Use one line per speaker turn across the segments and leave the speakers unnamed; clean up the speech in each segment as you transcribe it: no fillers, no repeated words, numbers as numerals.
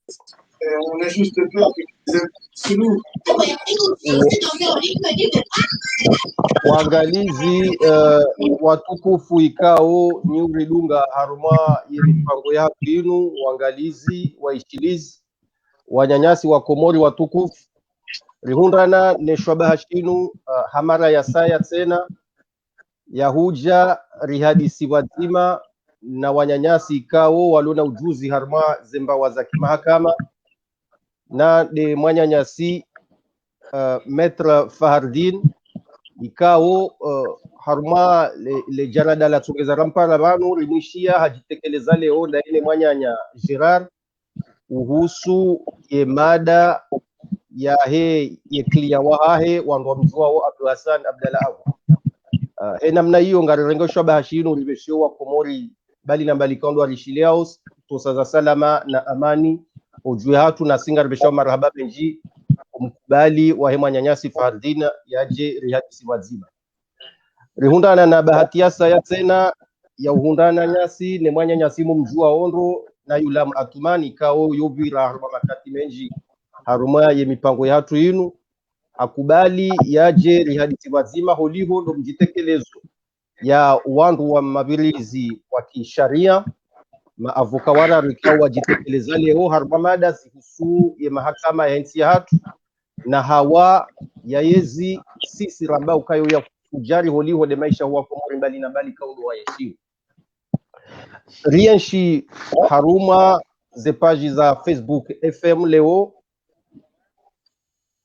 On a juste peur que sinon
waangalizi watukufu ikao ni uridunga haruma ye mipango ya binu waangalizi waishilizi wanyanyasi wa Komori watukufu rihundana neshwabaha shinu hamara ya saya tena yahuja rihadisi wazima na wanyanyasi ikao walona ujuzi harma zembawa za kimahakama na de mwanyanyasi Maître Fahardin ikao harma le jarada la tugeza rampara banu rimishia hajitekeleza leo na ile mwanyanya Gerard uhusu ye mada ya he ye klia wahahe wandu mzua wa Abdul Hassan Abdalla Abu he namna hiyo ngarirengo shaba hashinu libeshio wa Komori bali na bali kondo alishileaus tosaza salama na amani ujue hatu na singa besho marhaba benji kumkubali wa hema nyanyasi Fardina yaje rihadisi wazima rihundana na bahati yasa ya tena ya uhundana nyasi ne mwanya nyasi mumjua ondo na yulam atumani kao yobira haruma makati menji haruma ye mipango ya hatu inu akubali yaje rihadisi wazima holiho ndo mjitekelezo ya wandu wa mabilizi wa kisharia maavoka wara rikao wajitekeleza leo haruma mada zihusu ye mahakama ya nchi ya hatu na hawa ya yezi sisi ramba ukayo ya kujari holiho de maisha huwa Komori mbali na mbali kaudo wa yeshiu rienshi haruma ze page za Facebook FM leo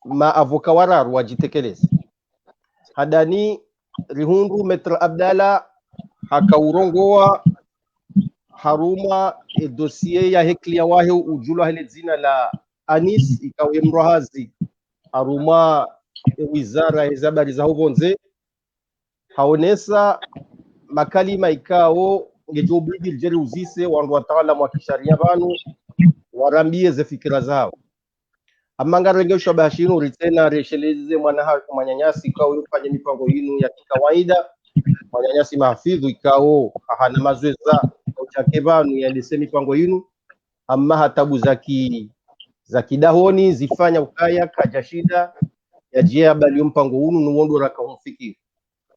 maavoka wara wajitekeleza hadani rihundu Maître Abdalla hakaurongoa haruma dossier ya heklia wahe ujulo hele zina la Anis ikawe mrohazi haruma wizara ya habari za hovonze haonesa makalima ikao ngejobidi jeri uzise wandu wataalamu wa kisharia banu warambie ze fikira zao amanga renge shabashinu ritena resheleze mwanyanyasi ikao yufanye mipango yinu ya kawaida mwanyanyasi mahafidhu ikao hana mazweza chake banu yalise mipango yinu amma hatabu za kidahoni zifanya ukaya kajashida ya jia bali mpango hunu nuondo raka umfikiri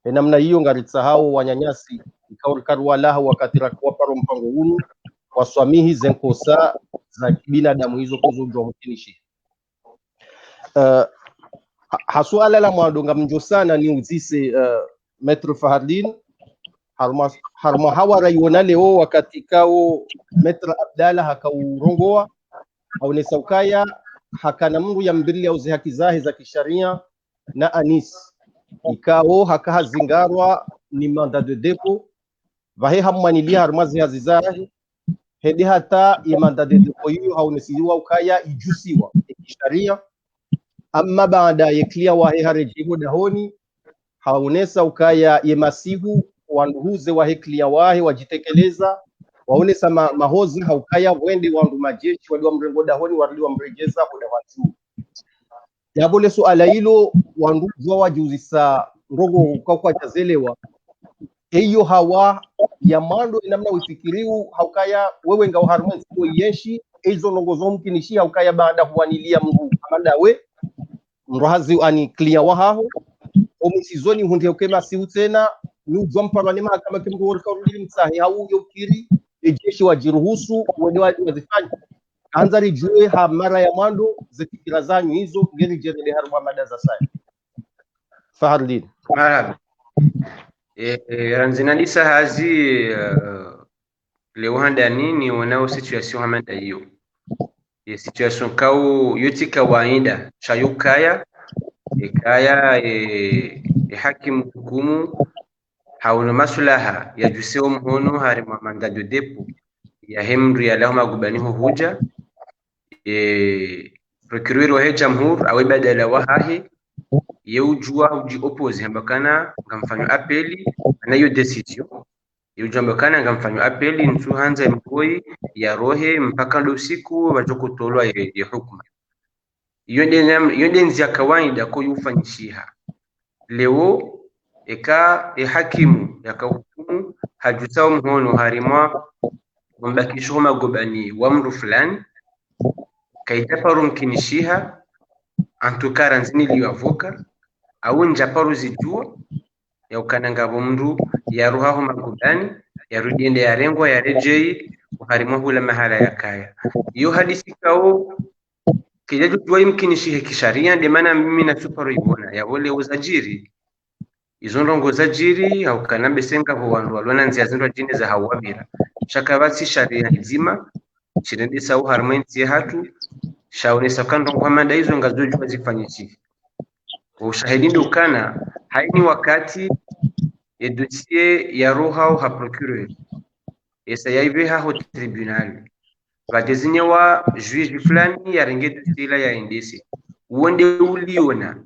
namna hiyo ngarisahau wanyanyasi ikaurikaru lahu wakati rakwa paro mpango hunu waswamihi zenkosa za binadamu hizo kuzujwa mkinishi hasuala la mwadonga mjo sana ni uzise Maître Fahardin harma hawara yona leo wakati kao Maître Abdalla hakaurongoa haonesa ukaya hakana mungu ya mbili au haki zahe za kisharia na Anis ikao hakahazingarwa ni mandat de dépôt vahe hamwanilia harmazi hazizahe hedi hata ya mandat de dépôt hiyo haonesiwa ukaya ijusiwa kisharia amma baada ya klia wahe harejibu dahoni haonesa ukaya ye masihu wanduhuze wahe klia wahe wajitekeleza waonesa mahozi haukaya wende wandu majeshi waliwa mrengo dahoni waliwa mrejeza hoda watu yabole suala hilo wandu zwa wajuzisa ndogo kwa chazelewa hiyo hawa ya mando namna ufikiriu haukaya wewe ngao harumwe kwa yeshi hizo nongozo mkinishi haukaya baada huanilia mru amanda we mrahazi ani clear wahaho omusizoni hunde ukema si tena ni jompa ni mahakama kimgo worka rudi msahi hau yokiri ejeshi wajiruhusu wene wazifanya anzari jue ha mara ya mando zifikira zanyu hizo ngeni jerele haruma mada za sai Fahardin
marhaba ranzinalisa hazi leo handa nini wanao situation hamanda hiyo ye situation kao yoti kawaida chayukaya ikaya hakimu hukumu hauna maslaha ya juseo mhono harima mandat de dépôt ya hemri ya lahuma gubaniho huja procureur wa jamhur awe badala wahahi yeujua uji oppose hambakana ngamfanyo apeli na hiyo decision yujambakana ngamfanyo apeli ntu hanza mkoi ya rohe mpaka ndo siku wajokotolwa ya hukuma yonde nzia kawaida ko yufanyishiha leo eka hakimu yakahukumu hajutao mhono harima mbakisho magobani wa mru fulani kaijaparu mkinishiha antukara nzini liyoavoka au njaparu zijua ya ukanangabo mndu yaruhaho magudani yarudiende yarengwa yarejei uharimwa hula mahala ya kaya iyo hadisi kao kijaji jua imkinishihe kisharia ndio maana mimi na suparo ibona ya wole uzajiri izo ndongo zajiri au kanambe senga ho wandu walona nzia zindwa jine za hawabira shakabasi sharia nzima chirende sau harmenti hatu shaone sakando kwa mada hizo ngazojua zifanyichi ushahidi ndukana haini wakati e dossier ya roha au ha procureur esa yaibe ha ho tribunal vadezinye wa juge fulani ya renge dossier ya indisi uonde uliona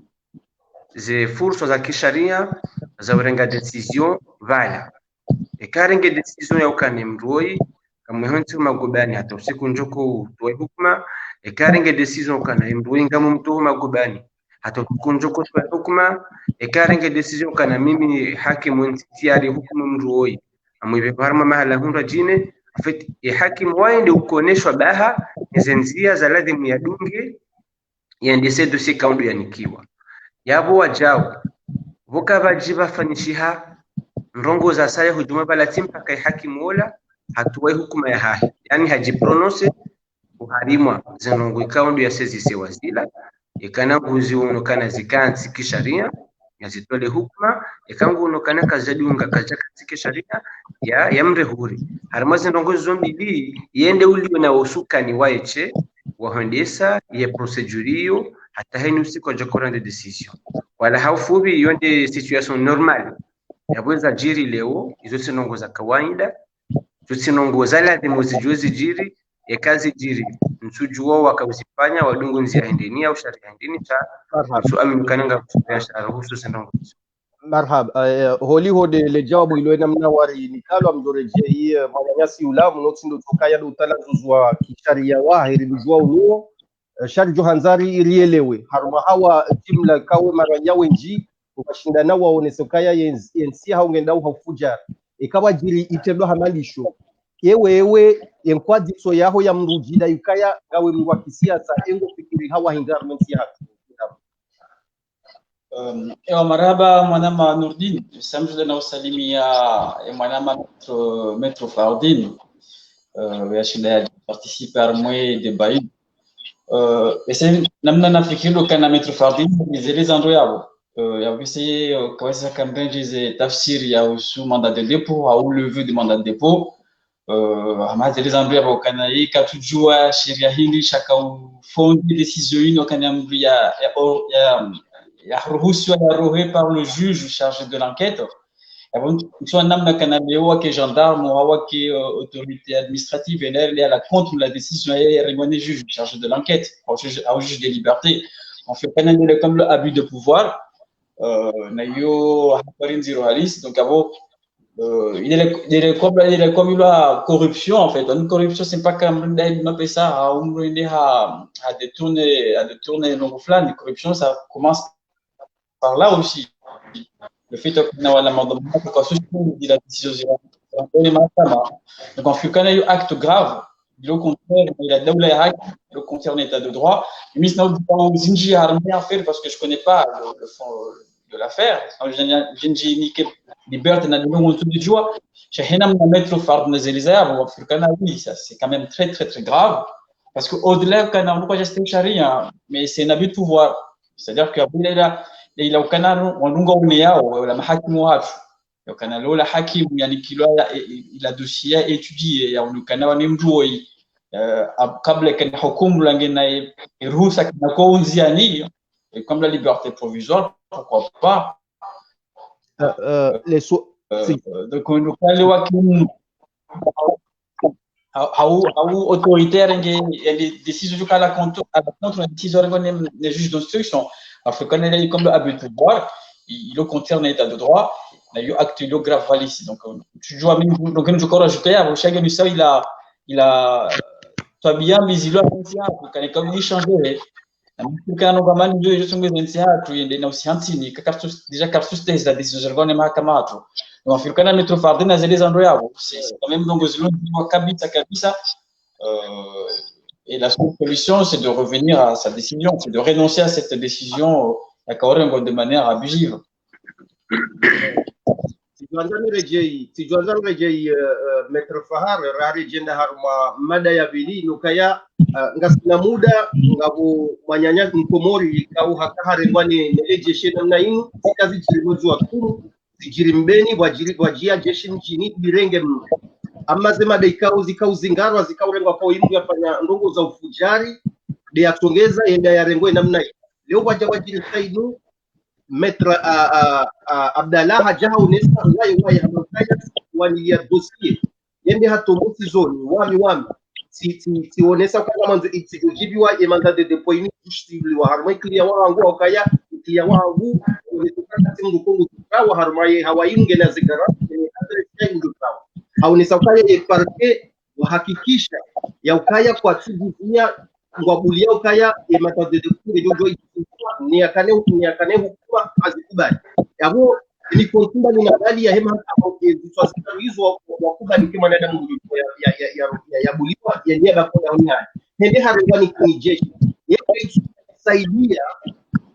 ze furso za kisharia za urenga decision vala ekarenge decision ya ukane mroi kamwe hontu magobani hata usiku njoko utoe hukuma ekarenge decision ukana mroi ngamu mtu magobani hata usiku njoko utoe hukuma ekarenge decision kana mimi hakimu ntiari hukumu mroi amwibe parma mahala hunda jine afet hakimu waende ukoneshwa baha zenzia za ladhimu ya dunge yandese dossier kaundu yanikiwa yabo wajao voka vajiba fanishiha ndongo za saya hujuma bala timpa kai hakimu wala hatuwai hukuma ya hahi yani hajiprononse uharimwa zinongo ikaundu ya sezi sewazila ikana buzi unokana zikansi kisharia yazitole hukuma ikangu unokana kazadunga kajaka kisharia ya mrehuri haramazi ndongo zombi li yende ulio na usukani waeche wahondesa ye procedurio hata heni usiku ajakora de decision wala haufubi yonde situation normale yabweza jiri leo izo sinongo za kawaida tusinongo za lazima zijuzi jiri ekazi jiri msujuo wakazifanya wadungu nzia hendeni au sharia hendeni cha so aminukananga kufanya sharia hususan ndongo
marhab holi hode le jawabu ilo namna wari nikalo amdoreje hii manyanyasi ulamu notsindo tokaya do talazuzwa kisharia wahiri lujua unuo shari johanzari irielewe haruma hawa jimla kawe maranya wenji ukashindana waonesokaya yensi haungenda uhafuja ikawa jiri itelo hamalisho yewewe yenkwadiso yaho ya mrujida yukaya gawe mwa kisiasa engo fikiri hawa hingarmenti hatu
ewa marhaba mwanama Nurdin samjula na usalimia mwanama metro Fardin ya shinda ya participer armwe débat ese namna nafikiri kana metro Fardin nizeleza ndo yabo yabise kaweza kambenje ze tafsiri ya usu mandat de dépôt au levée de mandat de dépôt amazeleza ndo yabo kana hii katujua sheria hili shaka ufondi decision ino kana mbu ya ruhusiwa ya rohe par le juge chargé de l'enquête soit namna kana leo ke gendarme ou ke autorité administrative elle est à la contre la décision et remonter juge chargé de l'enquête au juge des libertés on fait kana comme le abus de pouvoir na yo haparin zero halis donc avo il est comme la corruption en fait une corruption c'est pas comme on appelle ça à détourner nos flancs corruption ça commence par là aussi le fait que nous avons la décision donc en fait quand il y a un acte grave le contraire il a le contraire en état de droit mais sinon zinji armé à faire parce que je connais pas le fond de l'affaire zinji nique liberté na nous tout de joie chez henam na mettre fard na zelisa ou africain oui ça c'est quand même très très très grave parce que au-delà quand on pas juste charia mais c'est un abus de pouvoir c'est-à-dire que لو كان ونunga umeyao wala mahakimu watu leo kana lola hakimu yani kilo ila dossier étudié ya unukana wani mruoi kabla kana hukumu langena ruhusa kana kuanzia ni comme la liberté provisoire pourquoi pas donc unukale wakimu au autoritaire nge décision kala contre la décision des juges d'instruction africain est comme abus de pouvoir il le contraire en état de droit il y a acte grave ici donc tu dois même donc je crois rajouter à chaque ça il a soit bien mais il a quand il comme il changer quand on va mal de je suis dans théâtre il est aussi antini déjà cartus test la décision jargon mahakama tu donc africain metro fardin az les endroits c'est quand même donc zilon kabisa Et la seule solution, c'est de revenir à sa décision, c'est de renoncer à cette décision de manière abusive.
sijuanzani rejei Maître Fahar rarejenda haruma mada ya vili nukaya ngasina muda ngabo manyanya nkomori kau hakaharengwani nelejeshe namna inu zikazi chirimuzi wa kuru zijiri mbeni wajia jeshi nchini birenge mnu ama zema deikau zikau zingarwa zikau rengwa kwa imu yafanya ndongo za ufujari de yaktongeza yenda ya rengwe namna inu leo wajiri sainu Maître Abdallah hajaha unesa waye hamakaya wani ya dossier yende hatomusi zoni wami si onesa kwa manzo itijibiwa emanda de deployment justible wa harmai clear wangu wakaya clear wangu unetokana timu kongo kwa harmai hawainge na zigara ni adress yangu kwa haunesa kaya ye parke wahakikisha ya ukaya kwa tibia ngwabulia ukaya emanda de deployment ni akane hukuma azikubali yabo ni kontumba ni nabali ya hema hata zitwazika hizo wakubali kama mwanadamu ya buliwa ya niaba kwa unyani hende harengani ni jeshi yeye saidia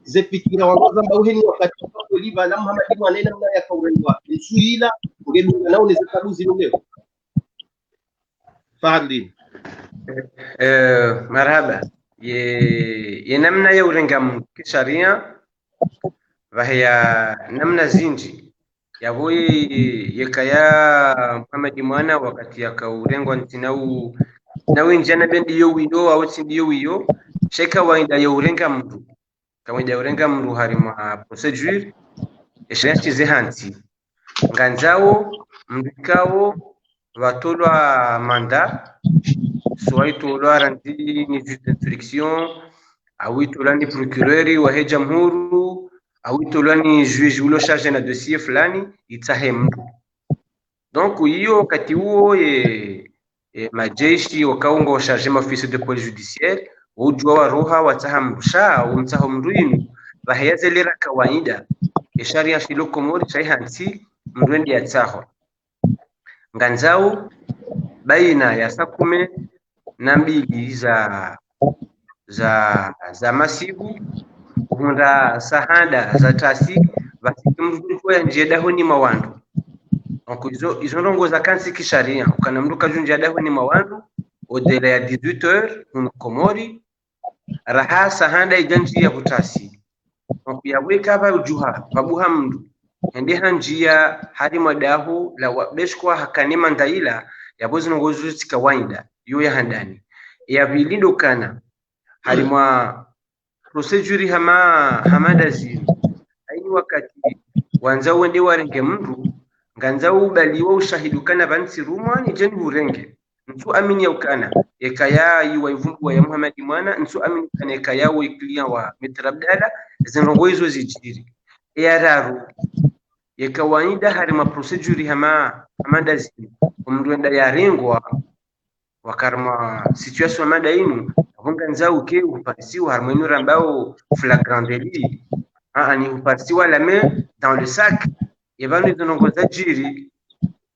zefikira wangoza mbauheni wakati kwa liba na Muhammad mwanena mna ya kaurenwa nsuila ngelunga nao ni zikabuzi leo Fahdi
marhaba ye namna ya urenga kisharia vahya namna zinji yaboye yekaya Muhammad mwana wakati yakaurengwa ntinau nawe njana bendi yo wiyo au tindi yo wiyo sheka wainda ya urenga mtu kawaida urenga mtu harima procedure eshachi zehanti nganzao mbikao vatolwa manda soit tolwa randi ni juge d'instruction au tolwa ni procureur wa jamhuru au tolwa ni juge ulo charge na dossier fulani itahemdu. Donc hiyo wakati huo majeshi wakaunga wa charge office de police judiciaire ujua wa roha watahamsha umtahamruinu bahayazelera kawaida sharia shilo komori shaihansi mrendi ya tsaho nganzao baina ya sakume na mbili za masiku hunda sahanda za tasi basikimruko ya njedaho ni mawandu donc izo ndongo za kansi kisharia ukanamruka junjedaho ni mawandu odela ya 18h komori raha sahanda ijanji ya kutasi donc yaweka ba ujuha babuha mndu ende hanjia hadi madahu la wabeshkwa hakanima ndaila yabozi ngozu tikawaida yo ya handani ya vilindo kana halimwa procedure hamada zini aini wakati wanza wende warenge mndu nganza ubaliwa ushahidukana bansi rumwa ni jeni urenge ntu amini ya ukana ekaya yiwa ivumbu ya Muhammad mwana ntu amini kana ekaya wa iklia wa Maître Abdallah zinrongo hizo zijiri ya raru yekawaida harima procedure hamada zini umruenda ya rengwa wakarma situation mada inu hunga nzao ke uparsiwa harmoni rambao flagrant délit ni uparsiwa la main dans le sac yevanu zinongoza jiri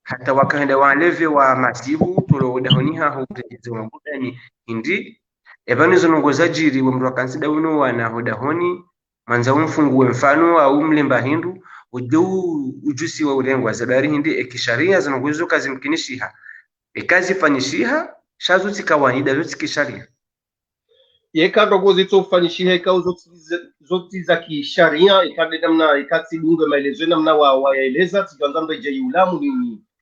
hata wakaenda waleve wa masibu tolo dahoniha hutezo mabudani hindi yevanu zinongoza jiri wa mru kansida uno wana hodahoni manza umfungue mfano au mlemba hindu ujusi wa urengwa zabari hindi ekisharia zinongozo kazi mkinishiha ekazi fanishiha shazo tikawaida zote kisharia
yeka ndogo zitofanyishiha eka zote za kisharia ikade namna ikati bunge maelezo namna waeleza tuanza mbeje yulamu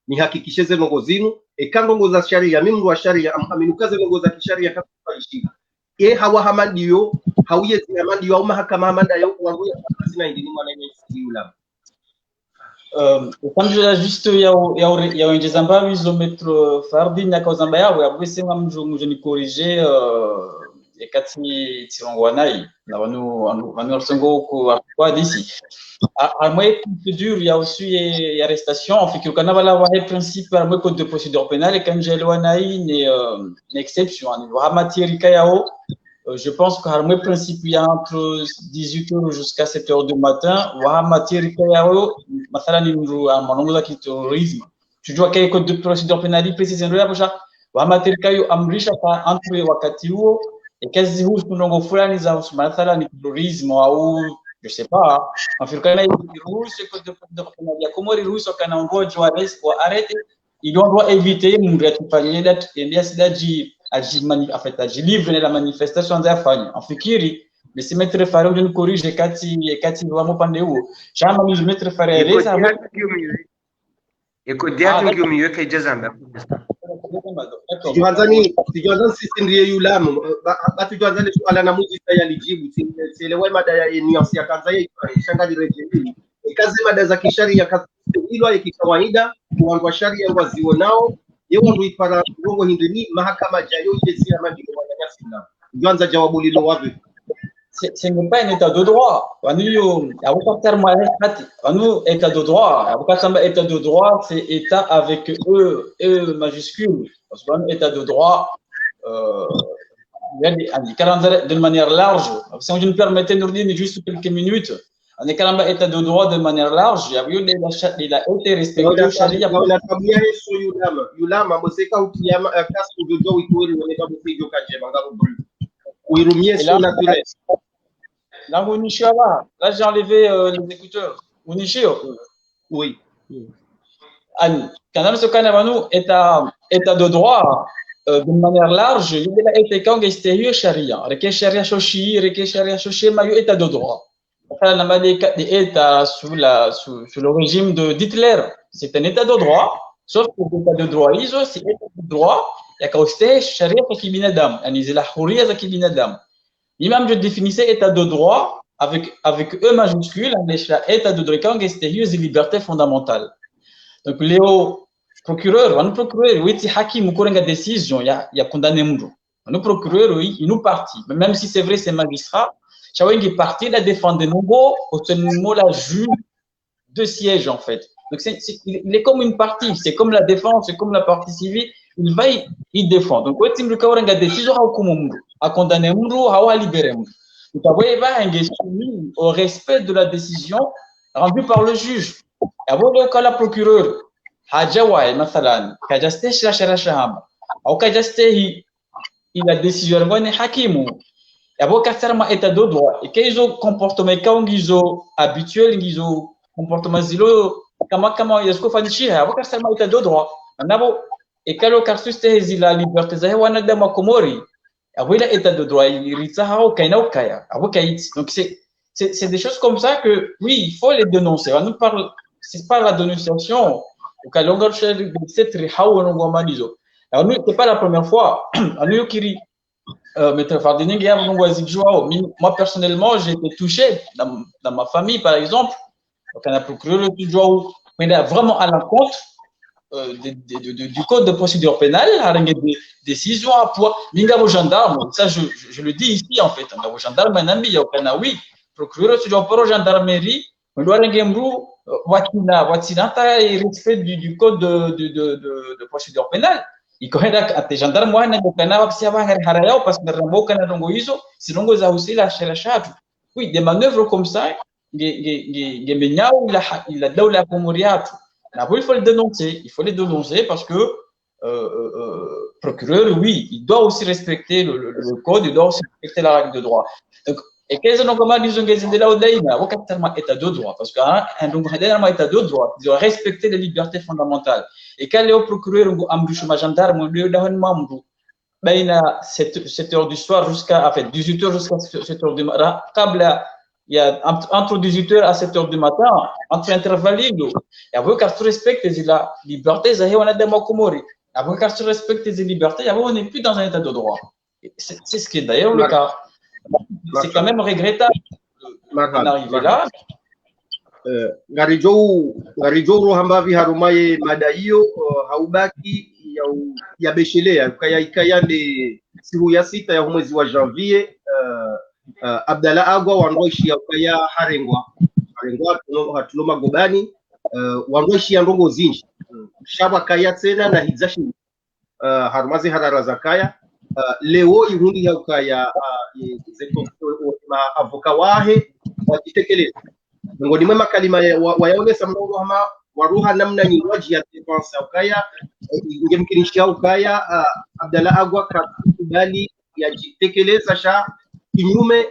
ni hakikisheze ndogo zinu eka ndogo za sharia mimi wa sharia aminukaze ndogo za kisharia kafanyishiha hawa hamandio hauye hamandio au mahakama hamanda yo wangu ya sina ndini mwana yulamu
Quand je juste ya wenjeza mbawi zo Maître Fardi na kauzamba yawe abwese mju ni corriger ekati tirongo nai na wanu songo kwa d'ici à moi procédure il y a aussi arrestation en fait que kana bala wa principe à moi code de procédure pénale quand j'ai nai ni exception en matière kayao. Je pense qu'à le principe, il y a entre 18h jusqu'à 7h du matin. Wa matière kayao, mathala ni mru amanongoza ki terrorisme. Tu dois quel code de procédure pénale précisément là déjà. wamatirikayo amrisha kwa antwe wakati huo kazi huu tunongo fulani za mathala ni terrorisme au je sais pas africain ruhusu ya Komori ruhusu kana ngojo wa rais wa arrêté il doit éviter mundu atufanyie dat ndia sidaji aji livre na manifestation za fanya afikiri mais mettre fare une corrige kati wa mopande huo chama ni mettre fare reza
eko dia tungi miweka ijazamba
Tujuanzani sisi ndiye yulamu batujuanzani swala na muzika yalijibu sielewe mada ya nuance ya Tanzania shanga direjeli kazi mada za kisharia kazi hilo ya kawaida kuangwa sharia wazionao yeye huipara gongo hindini mahakama jayo ile si amani kwa nyanyasi na tuanza jawabu lilo wapi
ce n'est pas un état de droit. Nous, état de droit. État de droit, c'est état avec E majuscule. Parce que état de droit, de manière large. Si vous me permettez de nous dire juste quelques minutes, on est quand même état de droit de manière large. Il y a eu il a été respecté au charia. Là, j'ai enlevé les écouteurs. Oui. Quand même, ce qu'on état de droit, de manière large, il y a été quand il charia. Reke charia shoshi, état de droit. État sous le régime d'Hitler, c'est un état de droit. Sauf que l'état de droit, c'est état de droit. Il y a qu'au charia qui binadam. Il y a la huria qui binadam. L'imam je définissais état de droit avec E majuscule, état de droit quand c'est une liberté fondamentale. Donc les procureurs, oui, c'est hakim ou une décision, il y a condamné mou. Nous procureurs, oui, il nous partit. Même si c'est vrai, c'est magistrat, chacun qui est parti, il a défendu nous, au mot la juge de siège en fait. Donc il est comme une partie, c'est comme la défense, c'est comme la partie civile. Il va y défendre. Donc, quand il y a une décision à condamner, à libérer. Donc, il va y au respect de la décision rendue par le juge. Et avant que la procureure, Hajawai, Mathalan, Kajaste Shasham, ou Kajaste, il a décision de Hakimu. Et avant qu'à état de droit, et qu'ils ont comportement, quand ils ont habituel, ils ont comportement zélo, comment il y a ce qu'on fait ici, avant qu'à état de droit. Et quand le carsus est la liberté, on a des Komori. Après l'état de droit, il donc c'est des choses comme ça que oui, il faut les dénoncer. On nous parle, c'est pas la dénonciation. C'est pas la première fois. Moi personnellement, j'ai été touché dans ma famille, par exemple. Quand on a procuré le juge, on est vraiment à l'encontre du code de procédure pénale, des décisions à poids. Minga au gendarme, ça je le dis ici en fait. Au gendarme, oui, procureur sur le gendarmerie, on doit rengembrou watinata et respect du code de procédure pénale. Il connaît que les gendarmes moi n'a pas si avant haraya parce que rambo kana dongo iso, sinon vous aussi la cherchage. Oui, des manœuvres comme ça, il a daula komoriatu. Il faut le dénoncer. Il faut les dénoncer parce que procureur, oui, il doit aussi respecter le code, il doit aussi respecter la règle de droit. Donc, et qu'est-ce que nous disons que c'est de là où il y a un état de droit parce qu'un état de droit, il doit respecter les libertés fondamentales. Et quand le procureur un gendarme, il doit membre, il y a 7 heures du soir jusqu'à 18 heures jusqu'à 7 heures du matin. Il y a entre 18h à 7h du matin, entre intervalles, et après, quand tu respectes les libertés, on a des Komori. Après, quand tu respectes les libertés, on n'est plus dans un état de droit. C'est ce qui est d'ailleurs le cas. C'est quand même regrettable d'en arriver là.
Garijou Rohambavi Harumaye Madaio, Haubaki, Yabeshelea, Kayande, Siruya Sita, Yahumezi wa janvier. Abdallah Agwa wangoishi ya kaya harengwa tuloma gobani wangoishi ya ndongo zinji shaba kaya tena na hizashi harumazi harara zakaya leo ihundi ya kaya zeto avoka wahe wakitekeleza ngoni mwema kalima wayaonesa mnogo hama waruha namna nyingwaji ya defense ukaya ingemkinisha ukaya Abdalla Agwa kakubali yajitekeleza sha kinyume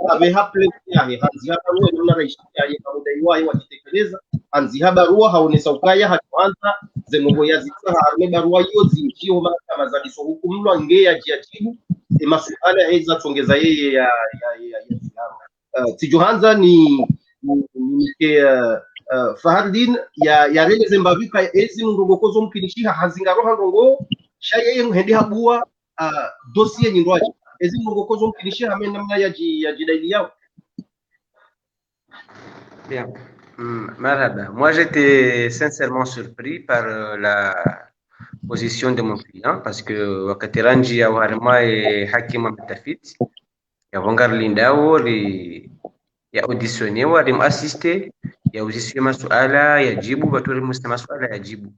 abeha place yahe hanzi hapa ruwa namna rais yahe kamudaiwa wajitekeleza hanzi haba ruwa haonesa ukaya hatuanza zengo yazitsa harme barua hiyo zinjio mahakama za hukumlwa nge yajiajibu masuala heza tongeza yeye ya tijohanza ni ke Fahardin ya rele zembavika ezi mndogokozo mkinishiha hazingaroha ndongo shaye ngende habua dossier nyindwaje ezi mndogokozo mkinishiha ame namna ya jidaili yao.
Bien. Marhaba. Moi, j'étais sincèrement surpris par la position de mon client parce que wakati ranji ya warma e hakima mtafiti ya vongar lindao ya auditionnewa rim assisté ya uzisiwe masuala ya jibu baturi musta masuala ya jibu.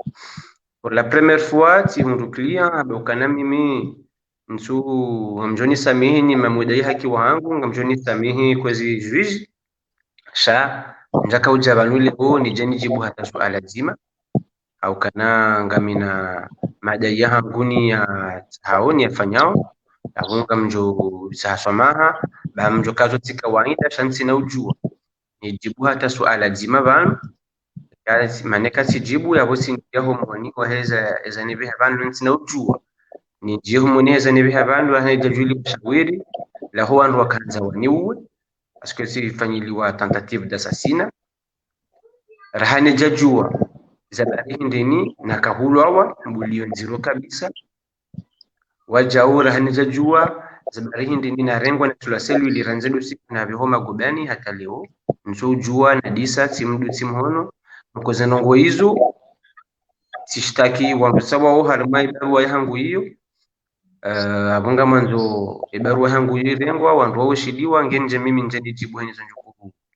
Pour la première fois ti hundu client abokana mimi nsu ngamjoni samihi ni mamudai haki wangu ngamjoni samihi kwezi juge sha njaka ujabanule o ni jeni jibu hata suala zima au kana ngamina madai yanguni ya haoni yafanyao abunga mjo sasamaha ba mjo kazo tika waida shansi na ujua ni jibu hata suala zima banu kazi maneka si jibu ya bosi ndio homoni kwa heza ezanibi habanu nsina ujua ni jibu muneza nibi habanu haida juli mshawiri la huwa ndo kanza waniwe parce que si fanyiliwa tentative d'assassinat rahane jajua zabari ndini na kahulwa mbulio nziro kabisa wajau rahane jajua zabari ndini na rengwa na tulaselu iliranzedu siku na bihoma gobani hata leo nso jua na disa timdu timhono mkoze nongo hizo sishtaki wangusawa o harma ibarua yangu hiyo abunga manzo ibarua yangu hiyo rengwa wandu wao shidiwa ngenje mimi nje jibu hizo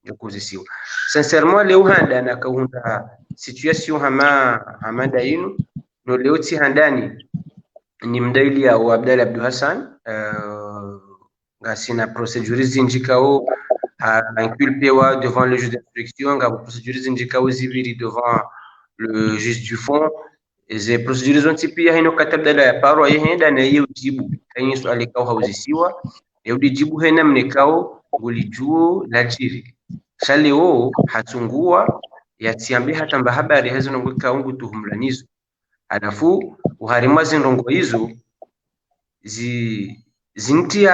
njukuzisiwa sincèrement leo handa na kaunda situation hama dainu no leo ti handani ni mdaili ya Abdalla Abdul Hassan ngasina procédure zinjikao inculpewa devant le juge d'instruction nga procédure zinjikao zibiri devant le juge du fond ze procédure zontipia hino katabdala ya paro yehenda na yeye ujibu kanyi swali kao hauzisiwa yeu dijibu hena mnekao gulijuo lajiri shaleo hatungua yatiambi hata habari hizo nongoka ungu tuhumlanizo alafu uharima zindongo hizo zintia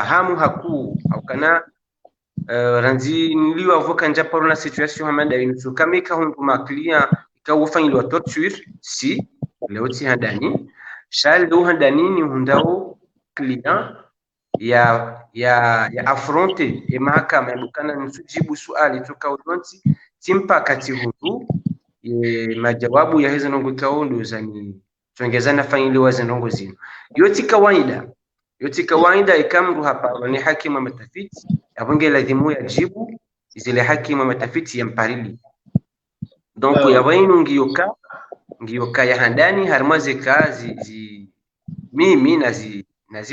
hamu haku au kana ranzi niliwa voka njaparo na situation hamanda inu kamika hundu maklia ikawufanyilwa torture si leo ti handani shal handani ni hundao client ya affronter e mahakama yabukana nsujibu swali tukaudonti timpa kati hudu majawabu ya hizo ndongo kaundu zani tuongezana fanyiliwa zindongo zino yoti kawaida ikamru hapa ni hakimu matafiti abunge lazimu ya jibu zile hakimu matafiti ya mparili donc ya wainu ngiyoka ya handani harmaze kazi mimi nazi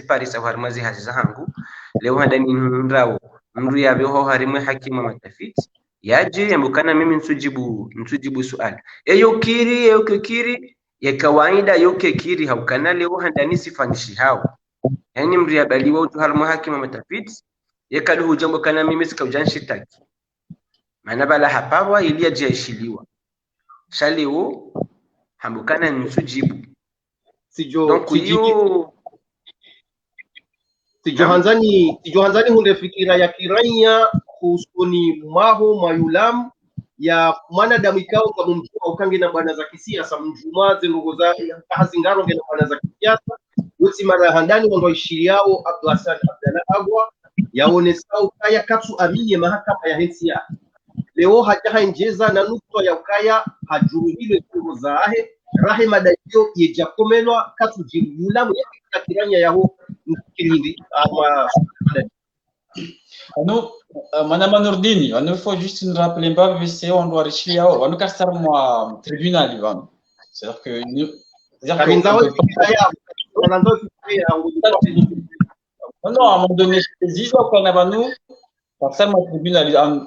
parisa harmaze haziza hangu leo handani ndrawo mru ya beho harimu hakimu matafiti yaje yambukana mimi nsujibu swali eyo kiri ya kawaida yoke kiri haukana leo handani sifanyishi hao yani mru ya baliwa utu harimu hakimu matafiti yakadu hujambo kana mimi sikaujanshitaki maana bala hapawa ili ajaishiliwa shaleo hambukana nsujibu
Tijohanzani hunde fikira ya kiranya kusuni maho mayulam ya mwanadamu ikao kwa mjuma ukange na bwana za kisiasa mjuma zindugu za hazingaro ngena bwana za kisiasa uti mara handani wango ishiriao Abdalla Agwa yaonesa ukaya katsu aminye mahakama ya hensia leo hajaha njeza na nukto ya ukaya hajuruhile kungo zaahe rahe madajio yejakomelwa katsu jirulamu ya kiranya yaho mkirindi ama
Madame Nourdini, il faut juste nous rappeler pas VC on doit réussir on nous casse moi tribunal Ivan. C'est-à-dire que non, à un moment donné, disons qu'on a nous par ça, mon tribunal,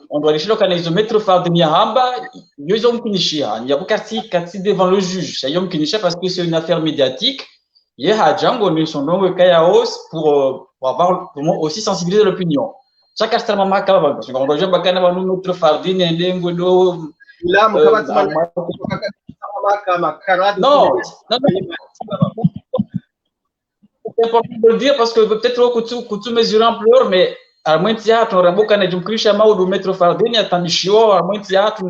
on doit aller quand ils ont mettre faire de Miyahamba, ils ont fini. Il y a beaucoup de devant le juge. Ils ont fini parce que c'est une affaire médiatique. Il y a Django, nous sommes longs chaos pour avoir pour aussi sensibiliser l'opinion. Chaque instant, maman, parce que quand on va nous mettre faire de
Là,
non, c'est important de le dire parce que peut-être que tu mesures ampleur, mais à moins de théâtre, on a beaucoup de clichés ou de mettre fardin, il y a tant de chiots, à moins de théâtre,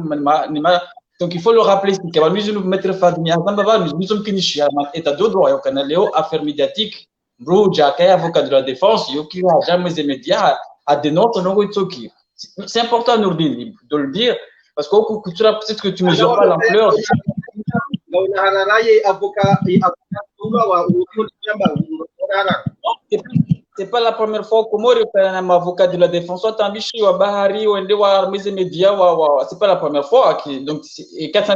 donc il faut le rappeler, c'est que nous mettre fardin, nous sommes clichés, état de droit, au Canada, affaires médiatiques, bro, Jack, avocat de la défense, il y a jamais les médias à dénoncer, c'est important de le dire parce que peut-être que tu ne mesures pas l'ampleur. C'est pas la première fois que moi, un avocat de la défense, soit ambition, ou Bahari, ou des médias, c'est pas la première fois. Donc, et quand ça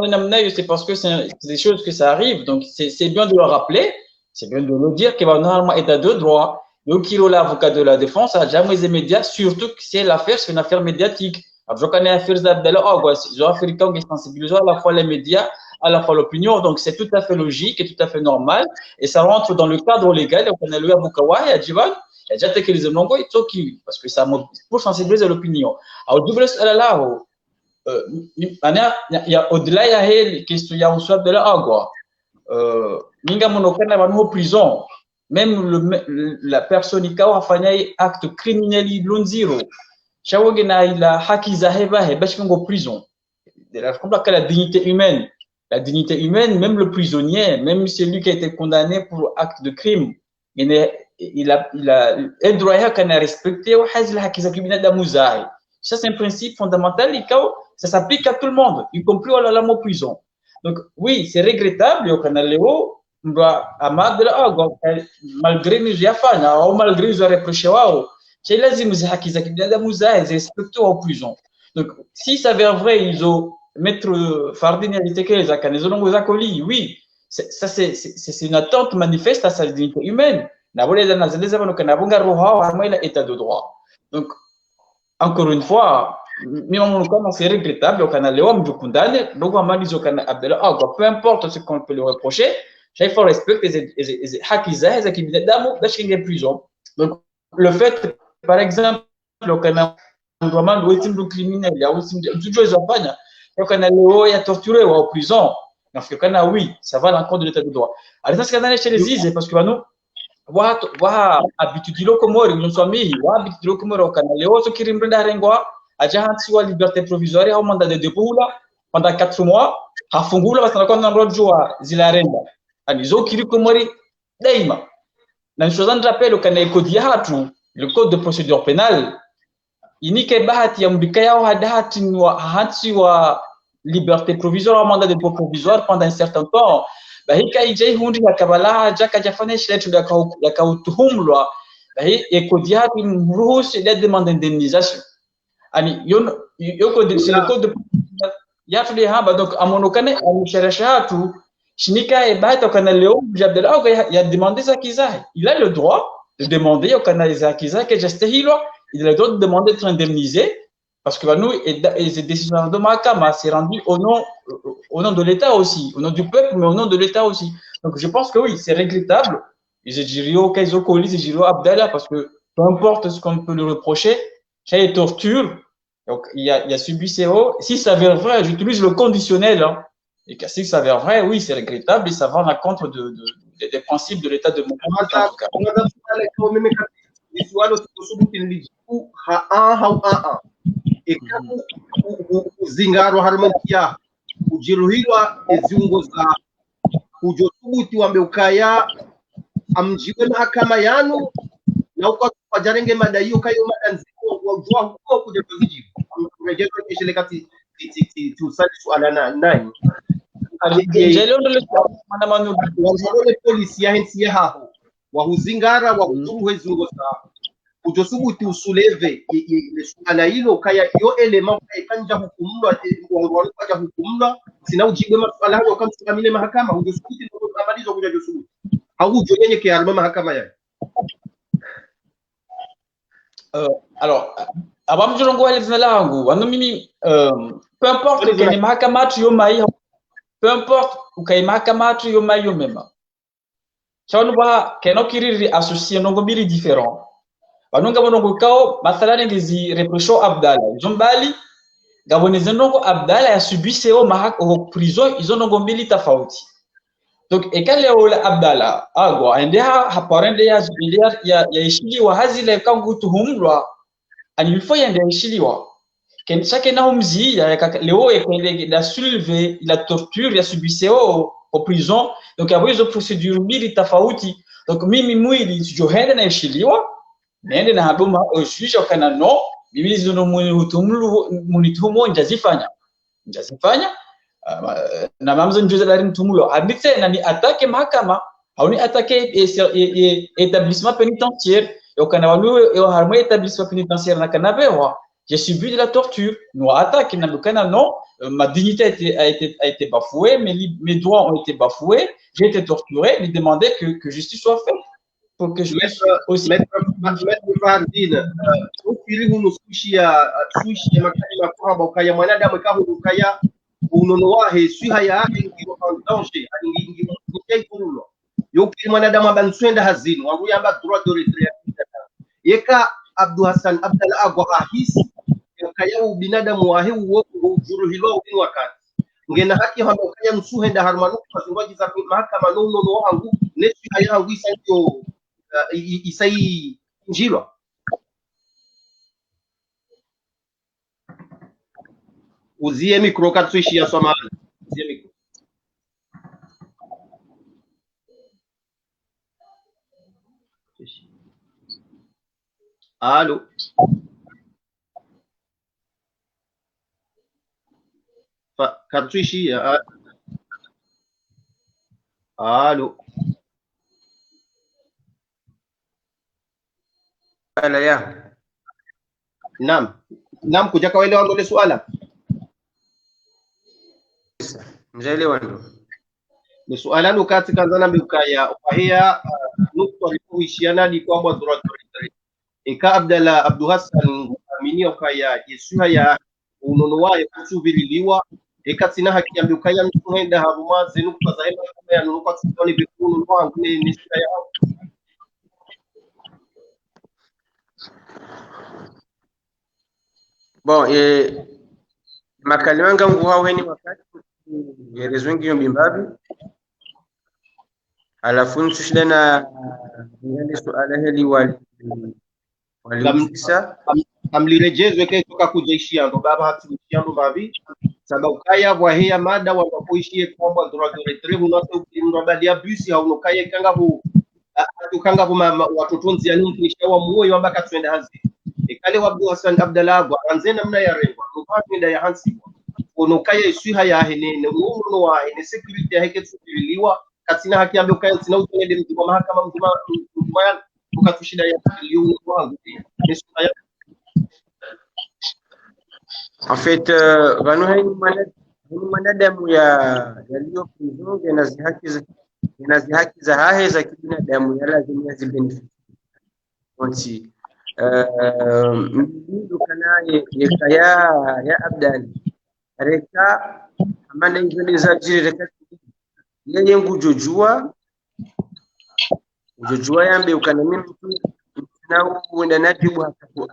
c'est parce que c'est des choses que ça arrive. Donc, c'est bien de le rappeler, c'est bien de le dire qu'il va normalement être à deux droits. Donc, il est l'avocat de la défense, à jamais les médias, surtout que c'est une affaire médiatique. Je connais l'affaire d'Abdallah Agua, les Africains qui sensibilisent à la fois les médias, à la fois l'opinion, donc c'est tout à fait logique et tout à fait normal, et ça rentre dans le cadre légal, on a le avocat, il y a Djivan, il y a déjà été que les hommes parce que ça pour sensibiliser l'opinion. Alors, il y a au-delà, il y a les questions, il y a un soit de la Agua. Minga monokana va nous prison, même la personne qui a fait un acte criminel, il zéro. Shawagena il a haki zaheba he bashkango prison. Comme la dignité humaine. La dignité humaine, même le prisonnier, même celui qui a été condamné pour acte de crime, il a un droit à respecter ou haz la haki zakibina da muzai. Ça c'est un principe fondamental et ça s'applique à tout le monde, y compris à la prison. Donc oui, c'est regrettable au Canada Amad de la malgré les affaires, ou malgré les reproches c'est lazim zahaki zakibina da muzai, c'est respecté en prison. Donc si ça s'avère vrai, ils ont mettre Fardin a dit que les Akanezons aux acolytes, oui, ça c'est une attente manifeste à sa dignité humaine. État de droit. Donc, encore une fois, c'est regrettable au Canada, l'homme condamné, donc on m'a dit au Canada, peu importe ce qu'on peut lui reprocher, il faut respecter les hakizah, les qui viennent d'amour, d'acheter une prison. Donc, le fait, par exemple, au Canada, on doit demander au criminel, il y a aussi des choses à faire. Donc, on a torturé ou en prison. Donc, oui, ça va à l'encontre de l'état de droit. Alors, ça, c'est chez les ISE, parce que nous, habitude de comori, nous sommes mis, habitude de comori au Canada, ce qui rimbre d'Arengua, à Jahansi ou liberté provisoire, au mandat de dépôt pendant 4 mois, à Fungula, parce qu'on a un rôle de joie, Zilarenda. À l'ISO qui comori, d'ailleurs. Dans le chose, on rappelle au Canada, le code de procédure pénale, il n'y a pas bahati ya mbikaya au hadati wa liberté provisoire, mandat de dépôt provisoire pendant un certain temps. Bahika ijai hundi ya kabala jaka jafanya shiletu ya kautuhumlwa. Bahi ekodiati mruhusu ile demande d'indemnisation. Ani yoko c'est le code de yatu de hamba donc amonokane alisharashatu shinika e bahati kana leo Abdallah il a demandé ça kizahi. Il a le droit de demander au canal des kizahi que j'estehilo. Il a le droit de demander d'être indemnisé parce que nous, et ces décisions de Mahakama, c'est rendu au nom de l'État aussi, au nom du peuple, mais au nom de l'État aussi. Donc je pense que oui, c'est regrettable. Et je dirais au Kaizo Koli, je dirais au Abdallah, parce que peu importe ce qu'on peut lui reprocher, il y a des tortures, donc il a subi CO. Si ça s'avère vrai, j'utilise le conditionnel, hein, et que si ça s'avère vrai, oui, c'est regrettable et ça va à l'encontre des principes de l'État de Mohamed, en tout cas.
Isualo tukusubuti nilijibu hau ekaku uzingaro harmantia ujiruhilwa eziungo za ujosubuti wambeukaya amjiwe mahakama yanu na ukajarenge madaiyo kayo madanziko wajua huko kuja kuzijibu urejezo kishile kati tusali suala nani wazalole polisi ya hensi ya haho wahuzingara wahuturuhe zungo za ujosubuti usuleve suala hilo kaya yo elema kanja hukumulwa kaja hukumulwa sina ujibwe masuala hayo kamsukamile mahakama ujosubuti ndio kamalizo kuja josubuti au ujonyenye kiarma mahakama yake.
Alors abamjongo wale zina langu wanu mimi peu importe kwenye mahakama tu yomai, peu importe ukai mahakama tu yomai yomema chawanu ba keno kiriri associé nongo biri différent banonga bonongo kao mathalani ndizi reprocho Abdallah jombali gaboneze nongo Abdallah ya subise o prison izo nongo mbili tofauti. Donc ekale ola Abdallah agwa ende haparende ya ishiliwa hazile kangu tuhumlwa anilfo yende ishiliwa ken chake na umzi ya leo ekende da soulever la torture ya subise o prison. Donc après izo procedure mbili tofauti. Donc mimi mwili johenda na ishiliwa nende na habuma juge kana no mimi zizo munituhumu njazifanya na mamzo njuza la ntumulo abitse na ni attaque mahakama au ni attaque établissement pénitentiaire yokana walu yo harmo établissement pénitentiaire na kanabewa j'ai subi de la torture nous attaque na bukana non ma dignité a été bafouée, mes droits ont été bafoués, j'ai été torturé, il demandait que justice soit faite pour que je puisse aussi
Maître Fardine, ukiri hunu sushi ya makali makura bokaya mwanadamu ka hunu kaya unono wahe suha ya ake ngiwa danger aningi ngiwa kurulo yokiri mwanadamu abanswenda hazini wangu yamba droit de retrait yeka Abdou Hassan Abdallah agwa ahisi kaya ubinadamu wahe uwo ujuru hilo ubini wakati ngena haki hamba kaya msuhenda harmanu kwa zingoji za mahakama nono wangu nesu haya hangu isa yo isai njilwa uzie mikro katsuishi ya Somalia uzie mikro Allô katsuishi Allô
ala ya
Naam kuja kawaelewa ngole swala
mjaelewa ndo
ni swala ndo katika nzana mbukaya wahia nukta alipoishiana ni kwamba droit de retrait eka Abdou Hassan amini ukaya yesuha ya unono wae kusubililiwa eka sina haki ya mbukaya mtuhenda haruma zenu kwa zaema ya nunuka tsoni bikunu kwa ngune ni ya
bon makalima ngangu haweni wakati yerezwengi yombimbabi alafu ntushile na ngende suala heli waliisa
amlirejezwe ke toka kujaishia ndo baba hatuishia ndo babi sababu kaya wahia mada wanapoishie kwamba droit de retrait unato ndo bali ya busi au nokaya kanga bu watoto nzi yani nishawa muoyo ambaka twende hazi ekale wa Abdou Hassan Abdallah gwa anzena mna ya rengo kwa twenda ya hansi ono kaya isuha ya henene uno wa ene security ya heke tsiliwa katina haki ambayo kaya sina utende mzima mahakama mzima ukatushida ya liyo wangu
en fait vanu haini mwanadamu yaliyo prison yana haki za hahe za kibinadamu ya lazima zibenefit onti mbidu kanaye ya Abdallah reka amana izole za jiri reka yeye ngujojua yambe ukana mimi na uenda najibu hapo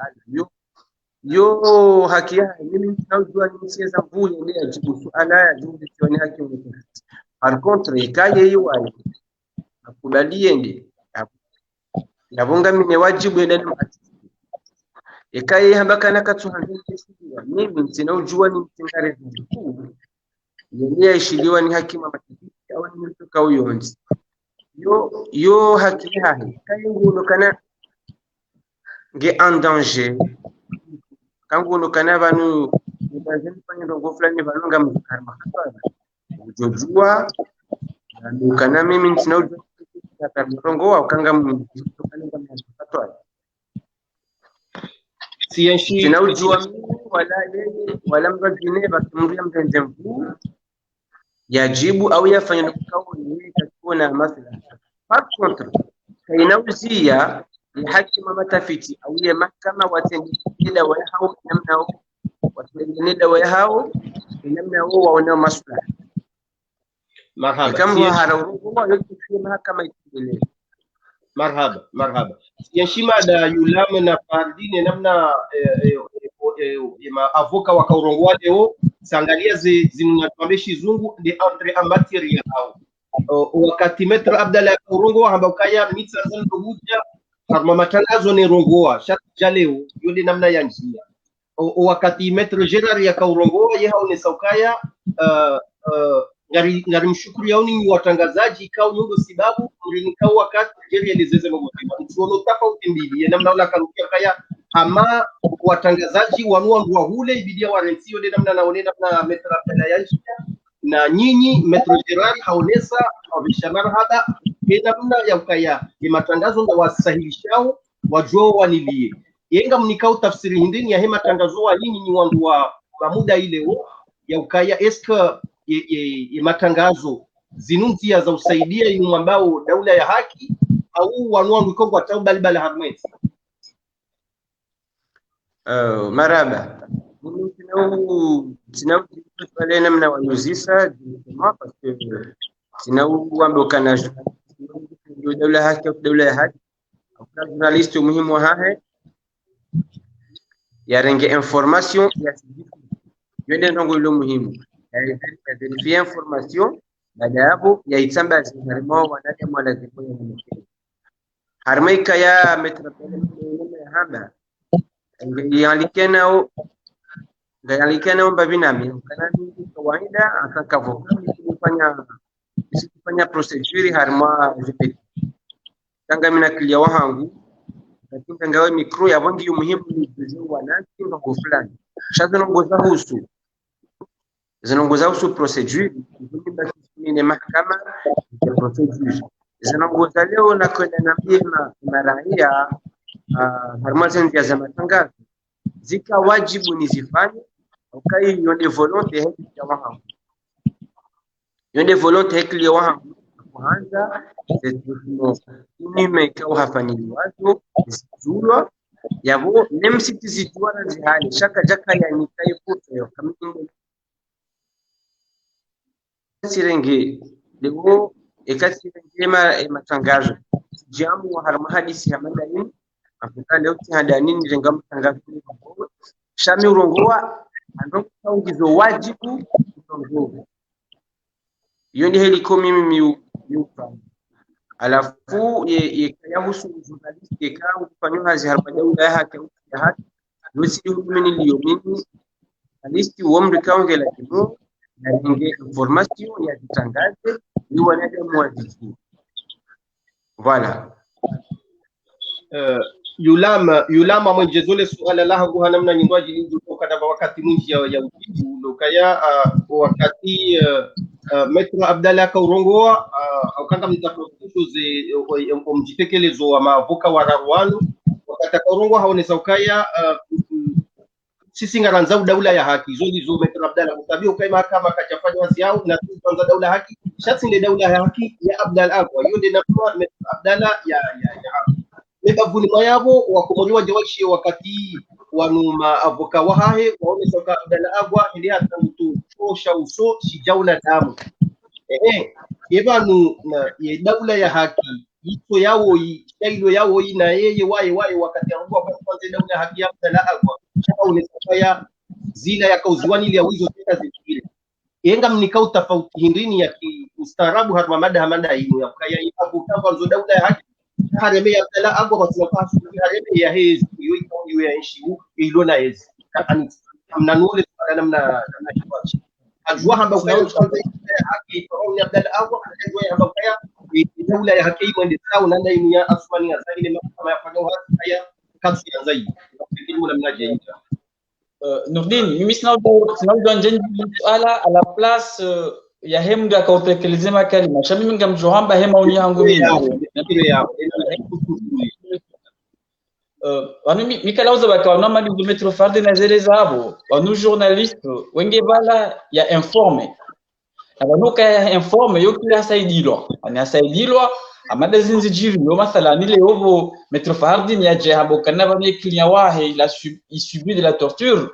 yo haki yake mimi najua ni siasa mvuli ndio ajibu swala ya juhudi ni haki yake par contre ikaye hiyo akubalie ndi yabonga mimi wajibu enda ni ikaye hambaka nakatu handikishwa mimi sinajua ni mtingare yeye ishiliwa ni haki mama au ni mtoka huyo nzi yo haki yake ikaye nguno kana nge en danger kangu kana vanu ndanzeni fanya ndongo fulani vanonga mkarma ujojua kana mimi ntinauja ndongo wa kanga mkananga mtatwa
sienshi
tinaujua mimi wala yeye wala mrajine bakimria mtenze mkuu yajibu au yafanya ndokao yeye takuona maslaha par contre kainauzia hakimu matafiti au ile mahakama watengeneze dawa yao namna watengeneze dawa yao namna wao waona maslaha.
Marhaba.
Kama hararuhuwa yote kwa mahakama itaendelea.
Marhaba. Heshima da Yulam na Fardine namna avoka wakaurongwa leo sangalia zinunatuambeshi zungu de entre en matière yao wakati Maître Abdallah urongwa hambakaya mitsa zandu huja harma matangazo ne rongoa shati leo yule namna ya njia wakati Maître Gerard yakaurongoa ye haone saukaya ngari mshukuru yaoni watangazaji kao nyundo sababu mlinikao wakati jeri elezeze mambo tuono tofauti mbili ya namna wala karukia kaya ama watangazaji wanua ngwa hule ibidia warentio de namna naone namna Maître Abdallah yaisha na nyinyi Maître Gerard haonesa abisha marhaba namna ya ukaya ya matangazo na wasahilishao wajua wanilie yenga mnikao tafsiri hindini ya hema tangazo wa nyinyi wandu wa muda ile ya ukaya eska ye matangazo zinunzia za usaidia yu ambao daula ya haki au wanuangu ikongwa tau balibala harmwezi.
Maraba tinau pale namna wanuzisa parce que tinau wambo kana daula haki au daula ya haki au journaliste muhimu hahe ya renge information ya yende ndongo ilo muhimu vérifier information baada hapo yaisambaza harimo wanadamu lazima yamke harmaika ya metropolitan haba yalikena mbabinami kana ni kawaida atakavoka kufanya procedure harma zipiti tanga mina kilia wahangu lakini tangawe mikro ya wangi muhimu ni wananchi ngo fulani shaza ngoza husu zinongoza usu procedure ni mahakama ya procedure zinongoza leo na kwenda na bima maraia harmazen ya matangazo zika wajibu nizifanye ukai yonde volonté ya wahangu yonde volonté hekli wahangu kwanza ni meka hafanyili watu zizulwa yabo nemsiti zitwana zihali shaka jaka ya nikai futo kama sirenge leo ekati sirenge matangazo jamu wa harma hadisi ya mandarini afika leo tihadani nirenga matangazo shami urongoa ando kaungizo wajibu urongoa yondi heliko mimi alafu yahusu journalist yekao kufanywa hazi harma daula ya haki ya haki yosi mimi nilio mimi journalist uomri kaongela kidogo na inge information ya kitangaze ni wanadamu wajibu. Voilà.
Yulama mwenjezole suala langu hanamna nyingwaji lindu kutoka wakati mwingi ya ujibu lokaya wakati Maître Abdallah kaurongoa ukanga mtaproposho ze mjitekelezo wa maavoka wa Rwanda wakati kaurongoa haonesa ukaya sisi ngaranza daula ya haki zoni zo Maître Abdallah mutabio kai mahakama kachafanya wazi yao na tuanza daula haki shatsi ndio daula ya haki ya Abdallah Agwa hiyo ndio Maître Abdallah ya haki mebavuni mayabo wakomoliwa jawashi wakati wanuma avoka wahahe waone soka Abdallah Agwa ndio hata mtu tosha uso sijauna damu ebanu na ye daula ya haki ito yao yailo yao na yeye wae wakati arugwa kwa kwanza daula ya haki ya Abdallah Agwa au nesaya zila ya kauziwani ile wizo tena zingine yenga mnikao tofauti hindini ya ustaarabu harma mada hiyo ya kaya avoka kwanza daula ya haki hareme ya Abdallah Agwa kwa tunapaswa hareme ya hezi hiyo ya nchi ilo na hezi mnanule namna hiyo ajua hamba kwa kwanza haki kwa Abdallah Agwa ajua hamba kwa daula ya haki mwende sawa na ndani ya Asmani ya zaidi kama yafanya haya kazi ya zaidi kitu namna je
Nurdin mimi sina njenji ala a la place ya hemda kautekeleze makalima shami ngamjohamba hema uni yangu mimi wanu mikalauza bakawana mali du metro farde na zele zabo wanu journaliste wenge bala ya informe abanuka ya informe yokila saidilwa ani saidilwa amada zinzijiri yo mathala ni leo vo metro fardi ni aje habo kana ba ni client wahe il subit de la torture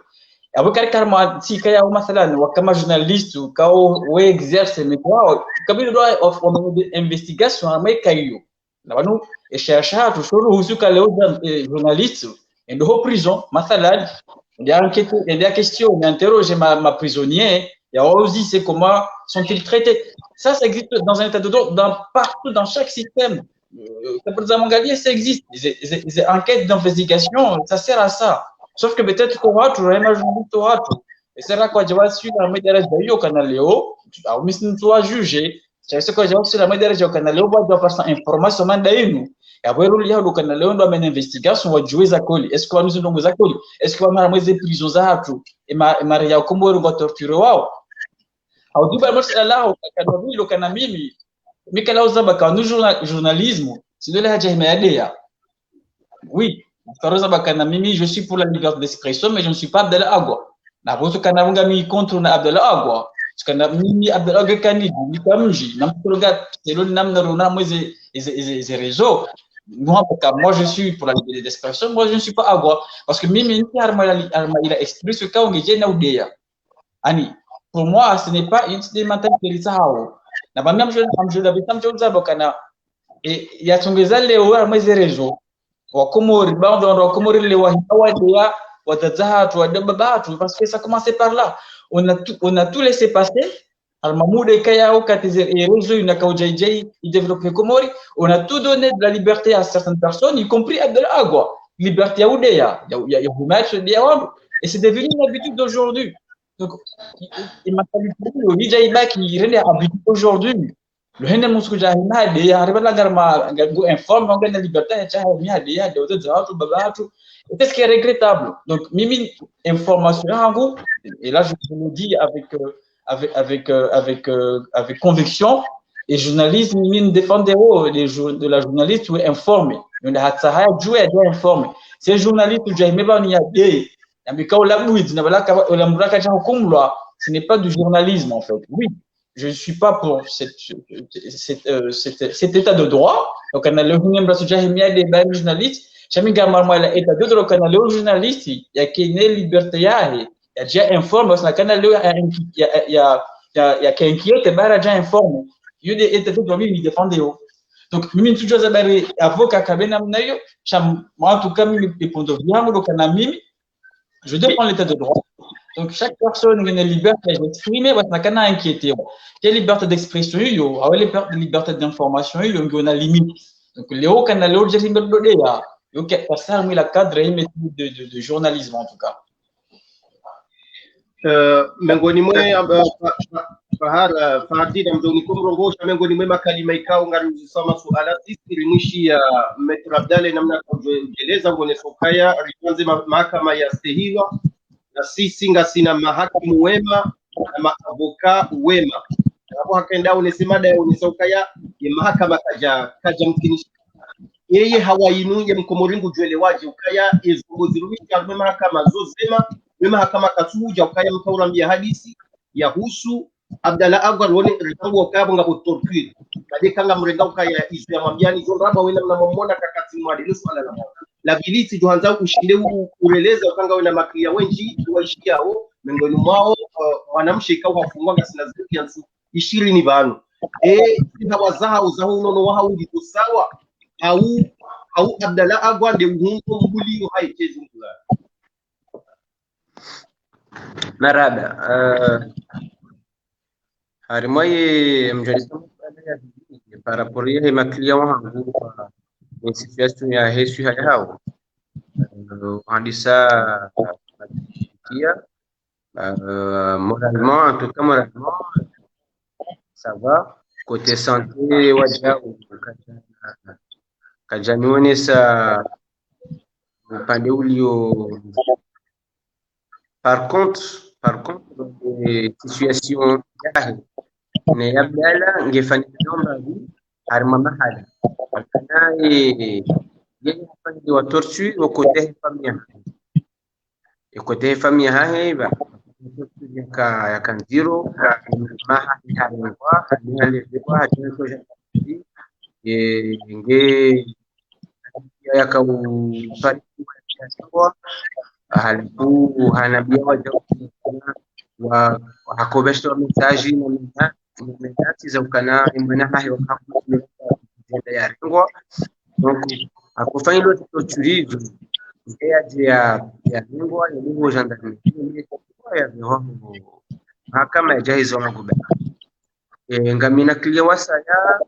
abo karma si kaya mathala wa kama journaliste ou exerce mais quoi kabili do of investigation amai kayo na banu e chercha to shuru husuka leo journaliste et de prison mathala il y a question il interroge ma prisonnière il y a aussi c'est comment sont-ils traités. Ça existe dans un état de droit, partout, dans chaque système. Ça existe. Les enquêtes d'investigation, ça sert à ça. Sauf que peut-être qu'on va tout, et c'est là quoi, je vais suivre la médaille de canal Léo, alors, mais si nous sommes jugés, c'est ce que je vais suivre la médaille de canal Léo, on va faire information d'ailleurs. Et après, il y a le canal Léo, on doit mener une investigation, on va jouer à coller. Est-ce qu'on va nous donner à coller? Est-ce qu'on va mettre des prisons à tout? Et Maria, comment on va torturer? Waouh! Au début, moi, c'est là où le canamimi, mais quand on a besoin de journalisme, c'est de la jahimaya. Oui, je suis pour la liberté d'expression, mais je ne suis pas Abdallah Agua. Na voto kanamunga mi contre na Abdallah Agua. Parce que mimi Abdallah Agua kanidi, mi kamuji, nam tologa, c'est le nam na rona moi les réseaux. Moi, je suis pour la liberté d'expression, moi, je ne suis pas Agua. Parce que mimi il a exprimé ce cas où il y a une Ani. Pour moi, ce n'est pas une mentalité de ça. Même je l'avais dit, et il y a son gazelle léo à mes réseaux. Parce que ça commençait par là. On a tout laissé passer. On a tout donné de la liberté à certaines personnes, y compris à de l'agua. Liberté à Oudéa. Et c'est devenu une habitude d'aujourd'hui. Donc, il m'a fallu le Hijaïba qui est habitué aujourd'hui. Le Hene Moussouja, il y a la Garma, informe, on gagne la liberté, il y a des autres, et c'est ce qui est regrettable. Donc, Mimi, information en goût, et là, je vous le dis avec conviction, et journalistes, Mimi défendent de la journaliste ou informé. On a joué à être informé. Ces journalistes, je n'ai pas dit, ce n'est pas du journalisme en fait. Oui, je ne suis pas pour cet état de droit. Donc, on a le journaliste. Jamais gamarmo ela état de droit quand le journaliste, il y a qui n'est liberté il y a déjà informé parce que quand il y a qui inquiète bah déjà informé. Il y a des états de droit qui défendent. Donc, mimi toujours zabari avocat kabena mnayo, moi en tout cas mimi répondre bien mo kana mimi. Je défends l'état de droit. Donc, chaque personne a une liberté d'exprimer, parce qu'on a inquiété. Quelle liberté d'expression, il y a liberté d'information, il y a une limite. Donc, les hauts canaux, j'ai une liberté. Il y a ça, la cadre de journalisme, en tout cas.
Miongoni mwe Fahadina mdoni kumrongosha miongoni mwe makalima ikao ngarizisoma suala sisi mwishi ya Metro Abdalla namna kujeleza ngone sokaya rifanze mahakama ya Stehiwa na sisi ngasina mahakimu wema na maavoka wema hapo hakaenda unesemada ya unesokaya ya mahakama kaja mkinishi yeye hawainuye mkomoringu juelewaje ukaya ezongozirumisha mwe mahakama zozema mwe mahakama katuja ukaya mkaurambia hadisi ya husu Abdallah Agwa wone ritangu wakabo nga torture kade kanga mrenga ukaya isu ya mwambiani zonraba wena mnamomona kakati mwadilu swala la mwana la biliti johanza ushinde ureleza ukanga wena maklia wenji waishia o miongoni mwao mwanamshe ikawa wafungwa gasina ziki yansu 20 banu hawazaha uzaho unono waha undito sawa au Abdallah Agwa nde uhungu mbuli haikezi mbula
Marada Harimoye mjalisa par rapport à ma client en situation ya hesu hao andisa moralement en tout cas moralement ça va côté santé waja kajanione sa upande ulio par contre situation ne Abdalla ngefanya nomba harima mahali kana yeye afanye wa torture wa kote famia hahe ba ya kanziro mahali harewa hali kwa nge yakaufariki kwa halafu hanabia wa hakobeshwa message na menati za ukana imana hayo hakuna ya ringwa donc akufanya ilo tuchurizo ya ringwa ya ringo gendarmerie ya vihoho mahakama ya jahizo magobe ngamina clear wasaya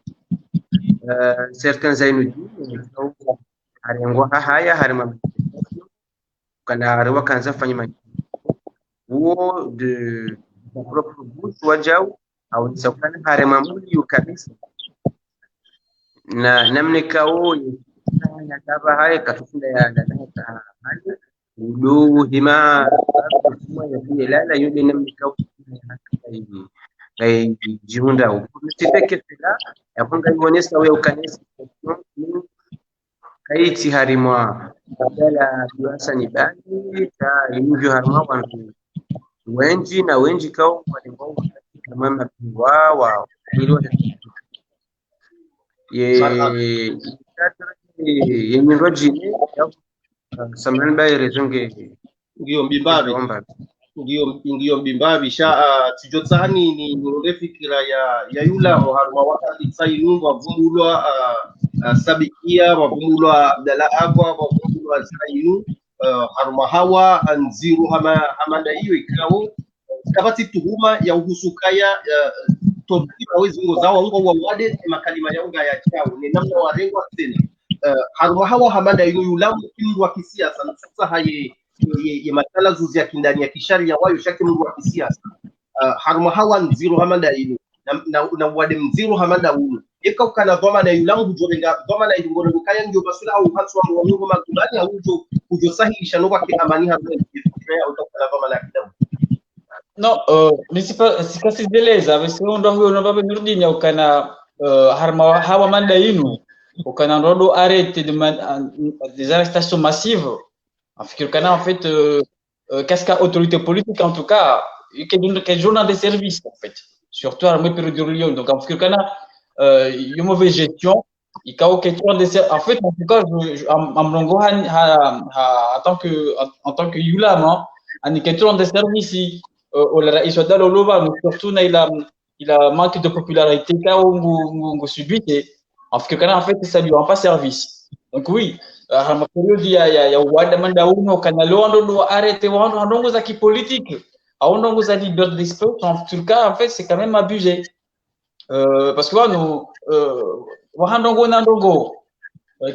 certains Zainuddin harengwa haya harima kana rewa kanza fanya huo de propre bouche wajau au sakana harima muli kabisa na namne kao ya kaba haya katufunda ya ndaka hali udo hima kwa ya bilala yule namne kao hivi ai jihunda ukutipeke tela yakunga ibonesa wewe ukanisa kaiti harimwa badala biwasa ni bani ta hivyo harimwa wantu wenji na wenji kao walimbo kama mapingwa wa hilo yenye rojini samani bae rezonge
ndio mbimbabi ndio mbimbabi sha tijotsani ni ndefikira ya yula haruma wakati sainungu avumulwa sabikia wavumulwa Abdalla Agwa wavumulwa Sainu haruma hawa anziru hamanda hiyo ikao kabati tuhuma ya uhusukaya tobi awezi ngo zawa ngo wawade makalima yaunga ya chao ni namna warengwa tena haruma hawa hamanda hiyo yulamu kindu wa kisiasa sasa haye ye masala zuzi ya kindani ya kisharia wayo shaki mungu wa kisiasa haruma hawa nziru hamanda hiyo na wade mziru hamanda huyo eka ukana dhoma na yulamu hujorenga dhoma na yungore kaya ndio basula au hatu wa mungu makubali au hujo sahihisha no kwa amani haruma ya utokana dhoma na kidamu.
Non, mais c'est pas si deleza, parce que on doit pas venir dire au kana harma hawa manda inu, au kana rodo arrêter des arrestations massives. En fait, le kana en fait qu'est-ce qu'a autorité politique en tout cas, quel journal de service en fait, surtout à la période de Lyon. Donc en fait, le kana une mauvaise gestion, il a question de en fait en tout cas en mlongo en tant que yulama, en question de service surtout il a manque de popularité quand subit en fait ça lui rend pas service donc oui à ma période il y a wadamanda uno kana londo do arrêter wando za politique aondo za liberté d'expression en tout cas en fait c'est quand même abusé parce que nous wando nandongo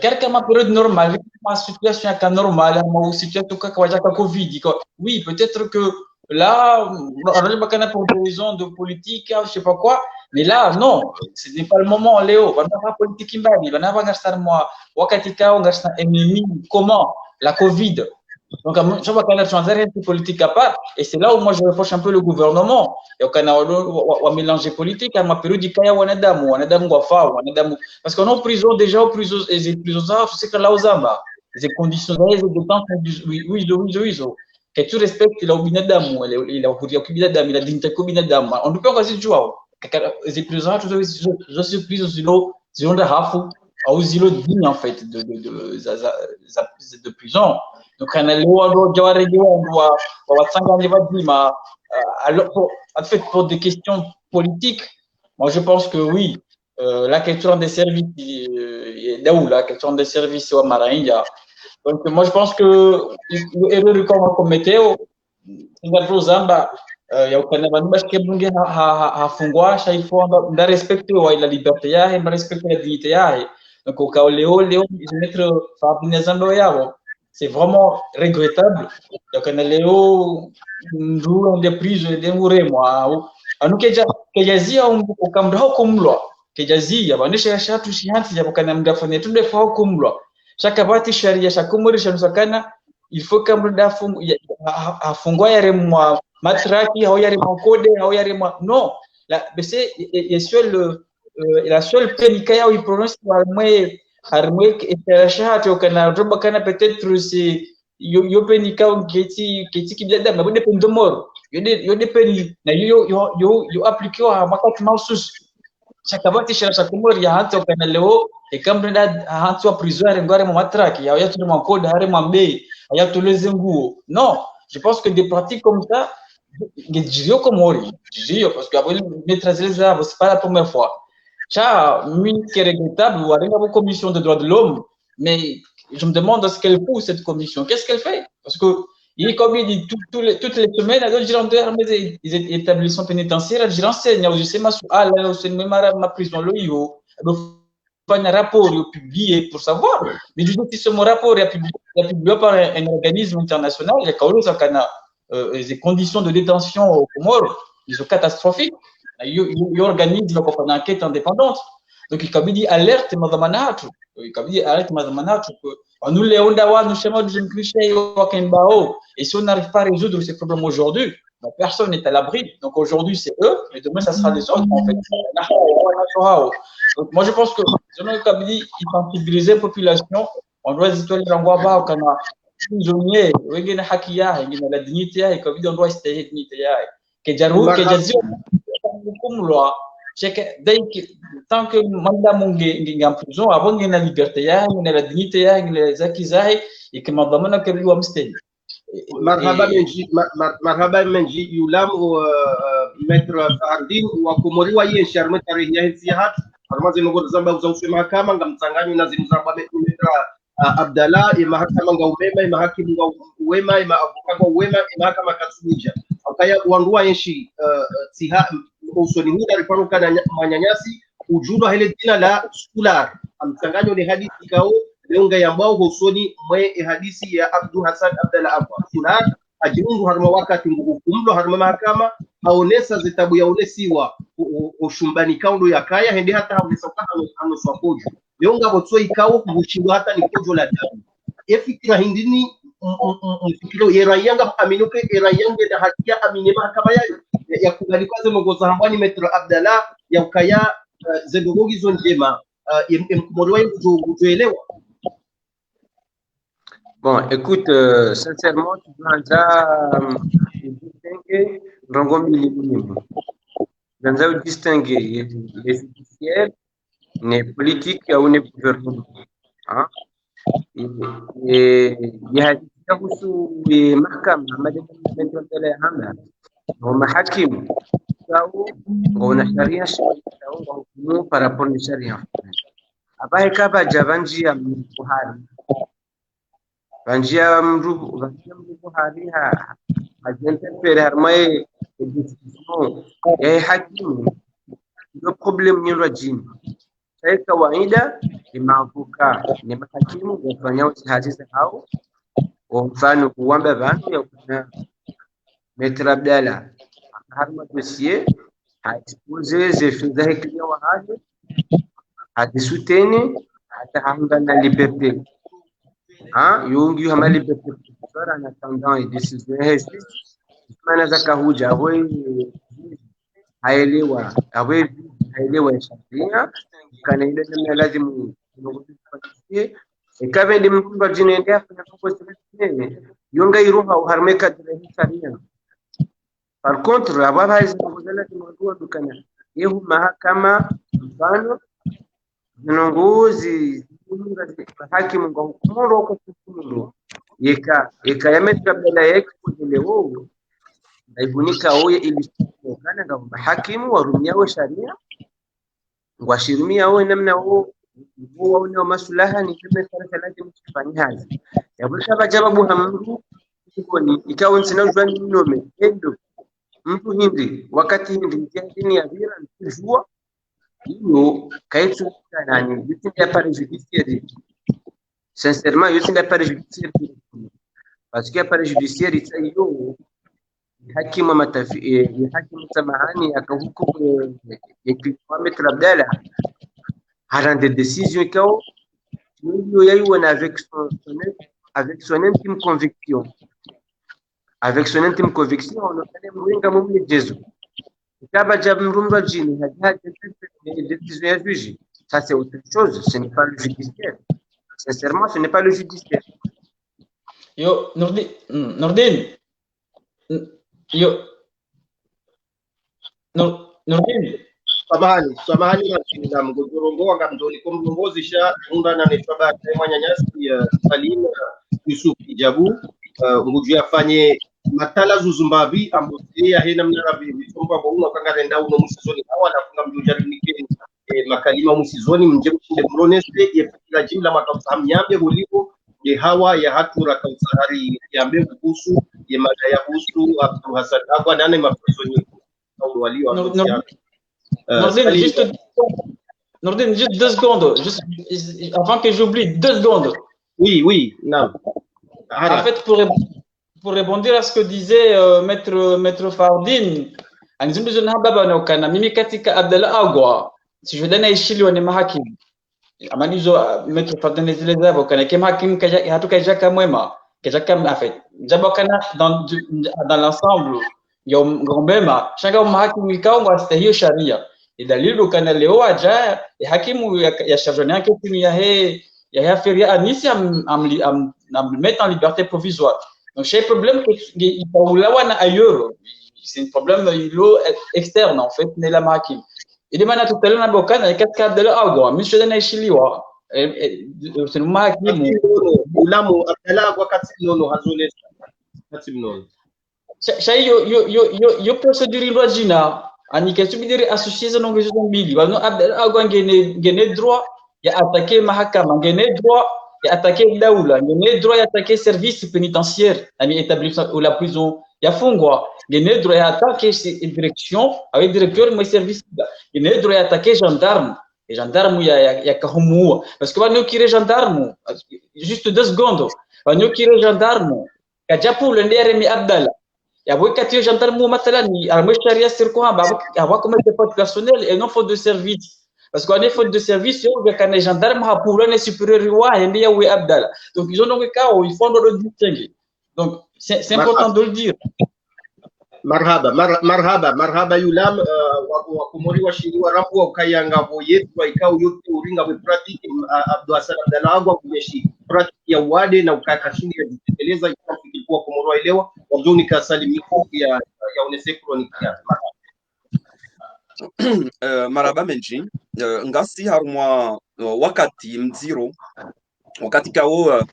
quelqu'un ma période normale ma situation est normale ma situation ka covid oui peut-être que là, on a pour des raisons de politique, je sais pas quoi, mais là, non, ce n'est pas le moment, Léo. On n'a pas politique, on n'a pas gasté moi, Wakatika, on gasté ennemi, comment? La Covid. Donc, je vois qu'on a changé de politique à part, et c'est là où moi je reproche un peu le gouvernement. Et au Canada, on a mélangé politique, à ma période, on a d'am, parce qu'on est en prison, déjà, en prison, les prisonniers, je sais que là, aux Zamba, les conditions de détention, oui. Que tu respectes la binadamu, il a binadamu, il a dignité binadamu. On ne peut pas dire jouer. Les prisonniers, je suis pris au zilo de hafu, au zilo digne en fait de prison. Donc on a le droit en fait pour des questions politiques. Moi je pense que oui, la question des services, la question des services au Maranhia. Donc, moi, je pense que l'erreur qu'on a commetté, c'est que Zamba, il y a un fungwa, il faut respecter la liberté, il respecter la dignité. Donc, au cas où Léo, c'est vraiment regrettable. Donc, Léo, nous, des prises, des mourés, moi. Nous, Kejazi, au Kamdao Kumlo, Kejazi, on est cherché à tout chianti, il y a aucun homme d'affaires, tout le fois Kumlo. Chaque bati sharia shakumuri shanusakana il faut que mda afungwa yare mwa matraki au yare mkode au yare mwa non la c'est la seule peine yao il prononce harmwe eterashato kana roba kana peut-être c'est yo peine kao kiti kibada na bude pendomoro yo de peine na yo appliquer à makati mausus chakabati shira shakumuri ya hanto kana leo e kamrenda hanto prison ngore mo matraki ya yatu mo code hare mo mbei ya tuleze nguo. Non, je pense que des pratiques comme ça Gizio Komori, Gizio, parce qu'après maîtrise les arbres, c'est pas la première fois. Ça, mine qui est regrettable, ou avec la commission des droits de l'homme, mais je me demande ce qu'elle fout, cette commission. Qu'est-ce qu'elle fait? Parce que, il est comme il dit, toutes les semaines, elle dit, les établissements pénitentiaires, elle dit, renseigne, je sais, ma prison, le yo, elle fait un rapport publié pour savoir. Mais du coup, si ce rapport est publié par un organisme international, il y a quand même les conditions de détention au Comores, ils sont catastrophiques. Il organise une enquête indépendante. Donc, il dit alerte, madame Natou. Il dit alerte, madame Natou. Nous, les Ondawa, nous sommes des clichés, et si on n'arrive pas à résoudre ces problèmes aujourd'hui, personne n'est à l'abri. Donc, aujourd'hui, c'est eux, mais demain, ça sera les autres. En fait. Donc, moi, je pense que, selon le Kabili, il sensibiliser la population, on doit se dire, on va prisonnier, wengine haki yake, wengine la dignité yake, kwa vile ndio istahili dignité yake. Kejazio kumlwa cheke dai tant que manda munge en prison avant ngine la liberté yake, ngine la dignité yake, ngine zaki zake ikimdhamana kiliwa mstahili.
Marhaba menji yulam maître Ardin wa Komori wa yeye sharma tarehe ya hizi hatu armazi ngo zamba uzaushwe mahakama ngamtsanganyo na zimuzamba maître Abdallah mahakama nga umema mahakimu nga uwema maavuka nga uwema mahakama katsuja akaya wandua yeshi siha usoni huda ripanuka na manyanyasi ujulwa hele jina la Skular amtsanganyo ni hadithi kao leunga ya mbao usoni mwe hadithi ya Abdul Hassan Abdallah Abwa Skular ajirungu harma wakati ngukumlo harma mahakama haonesa zitabu ya unesiwa ushumbani kaundo ya kaya hende hata haonesa kama anoswa kojo leonga botso ikawo kubushindwa hata ni kojo la damu efikira hindini mfikiro yerayanga aminuke erayange da hakia amine mahakama ya kugalikaze mogoza hambani Metro Abdallah ya ukaya zedogogi zonjema mkomorwa kuelewa.
Bon, écoute, sincèrement, tu dois distinguer Rangomi dans distinguer les judiciaires, les politiques ou les gouvernements. Et il y a des mahkama, mahakim, on a sharia par rapport à sharia. Après, kaba javanji ya Buhari. Vanjia mru Buhari interpellé harmaye discussion ya hakimu ndio problem ni rajini. Kwa kawaida ni mavuka ni mahakimu wafanya usahihi hao kwa mfano kuomba bantu ya kuna Metro Abdallah harma dossier expose zefidha hikaya wa haje hadisuteni hata hanga na liberté yungi hama liberté professeur en attendant et décision maana zaka huja haelewa haelewa sharia kana ile namna lazima kufatie ikawa ndi mtu ajinaendea kufanya kosa lingine yunga iruha uharmeka bila sharia. Par contre ababa hizo kuzala kimwagua dukana yehu mahakama mfano zinongozi hakimu ngo hukumu kwa hukumu yeka yametra bila yake kuelewa aibunika oye ili kana nga hakimu warumia wa sharia ngwashirumia oye namna huo una maslaha ni kama lazima tufanye hazi yabusha bajabu hamru koni ikawa nsina mnome endo mtu hindi wakati hindi mtihani ya vira nijua hiyo kaitu nani bitinda pale judiciaire sincèrement yo tinda pale judiciaire parce que pale judiciaire hiyo hakimu matafi hakimu samahani akahukumu ya Metro Abdallah rend des décisions kao hiyo yaiwa na avec son intime conviction. Avec son intime conviction, on obtient mwenga mumle Jésus. Kaba jamrumba jini hadi des décisions à juger. Ça c'est autre chose, ce n'est pas le judiciaire. Sincèrement, ce n'est pas le judiciaire.
Yo Nordin. Yo Nordin.
samahani na mgogorongo wanga mdoni kwa mlongozi sha undana na shaba mwanyanyasi Salim Yusuf Ijabu nguju yafanye matala zuzumbavi ambote ya hena mnara vitomba kwa uno kanga renda uno musizoni hawa na funga mjojari nike makalima musizoni mje mshinde mroneste yefika jimla matafahamu yambe ulipo ye hawa ya hatura kausahari yambe kuhusu ye mada ya husu Abdul Hassan Agwa nane mafuzoni au walio
Nordine, juste 2 secondes, juste, avant que j'oublie, 2 secondes.
Oui, non.
En fait, pour répondre à ce que disait Maître Fardine, mimi katika Abdallah Agwa, si je donne ishili wa ni mahakim, amanizo Maître Fardine zilezavo, kana kema hakim hatuka jaka mwema, kajaka en fait, jabakana dans l'ensemble, yombema, shanga mahakim ikao ngwa hiyo sharia. Dalili kana leo aja hakimu ya chargé yake timu ya feria anisi am mettre en liberté provisoire. Donc j'ai problème que il na ailleurs, c'est un problème externe en fait ne la hakim. Il demande tout à l'heure na bokana katika de l'agwa monsieur na ishiliwa c'est un hakim
ulamu Abdallah wakati nono hazole kati mnono.
Shay yo procédure logina ani ke subidiri association non réseau mili wano Agwa ngene droit ya attaquer mahakama ngene droit ya attaquer daula ngene droit ya attaquer service pénitentiaire ani établissement ou la prison ya fungwa ngene droit ya attaquer direction avec directeur mais service ngene droit ya attaquer gendarme et gendarme ya kahumu parce que wano kire gendarme juste 2 secondes wano kire gendarme kajapu le ndere mi Abdallah ya wekati gendarme mathalani almesharia sirko haba comme dépôt personnel et non faute de service parce qu'on est faute de service yo kana gendarme ha pour le supérieur wa ndi ya we Abdallah donc ils ont donc cas où ils font le distinguer donc c'est important de le dire.
marhaba yulam wa kumori wa shiri wa rabu wa kayanga boyetu wa ikao yote uringa we pratique Abdul Hassan Abdallah Agwa kumeshi pratique ya wade na ukakashini ya kutekeleza ilikuwa komoro elewa wazoni kasalimiko ya onese chronique
maraba menji ngasi harumwa wakati mziro wakati kao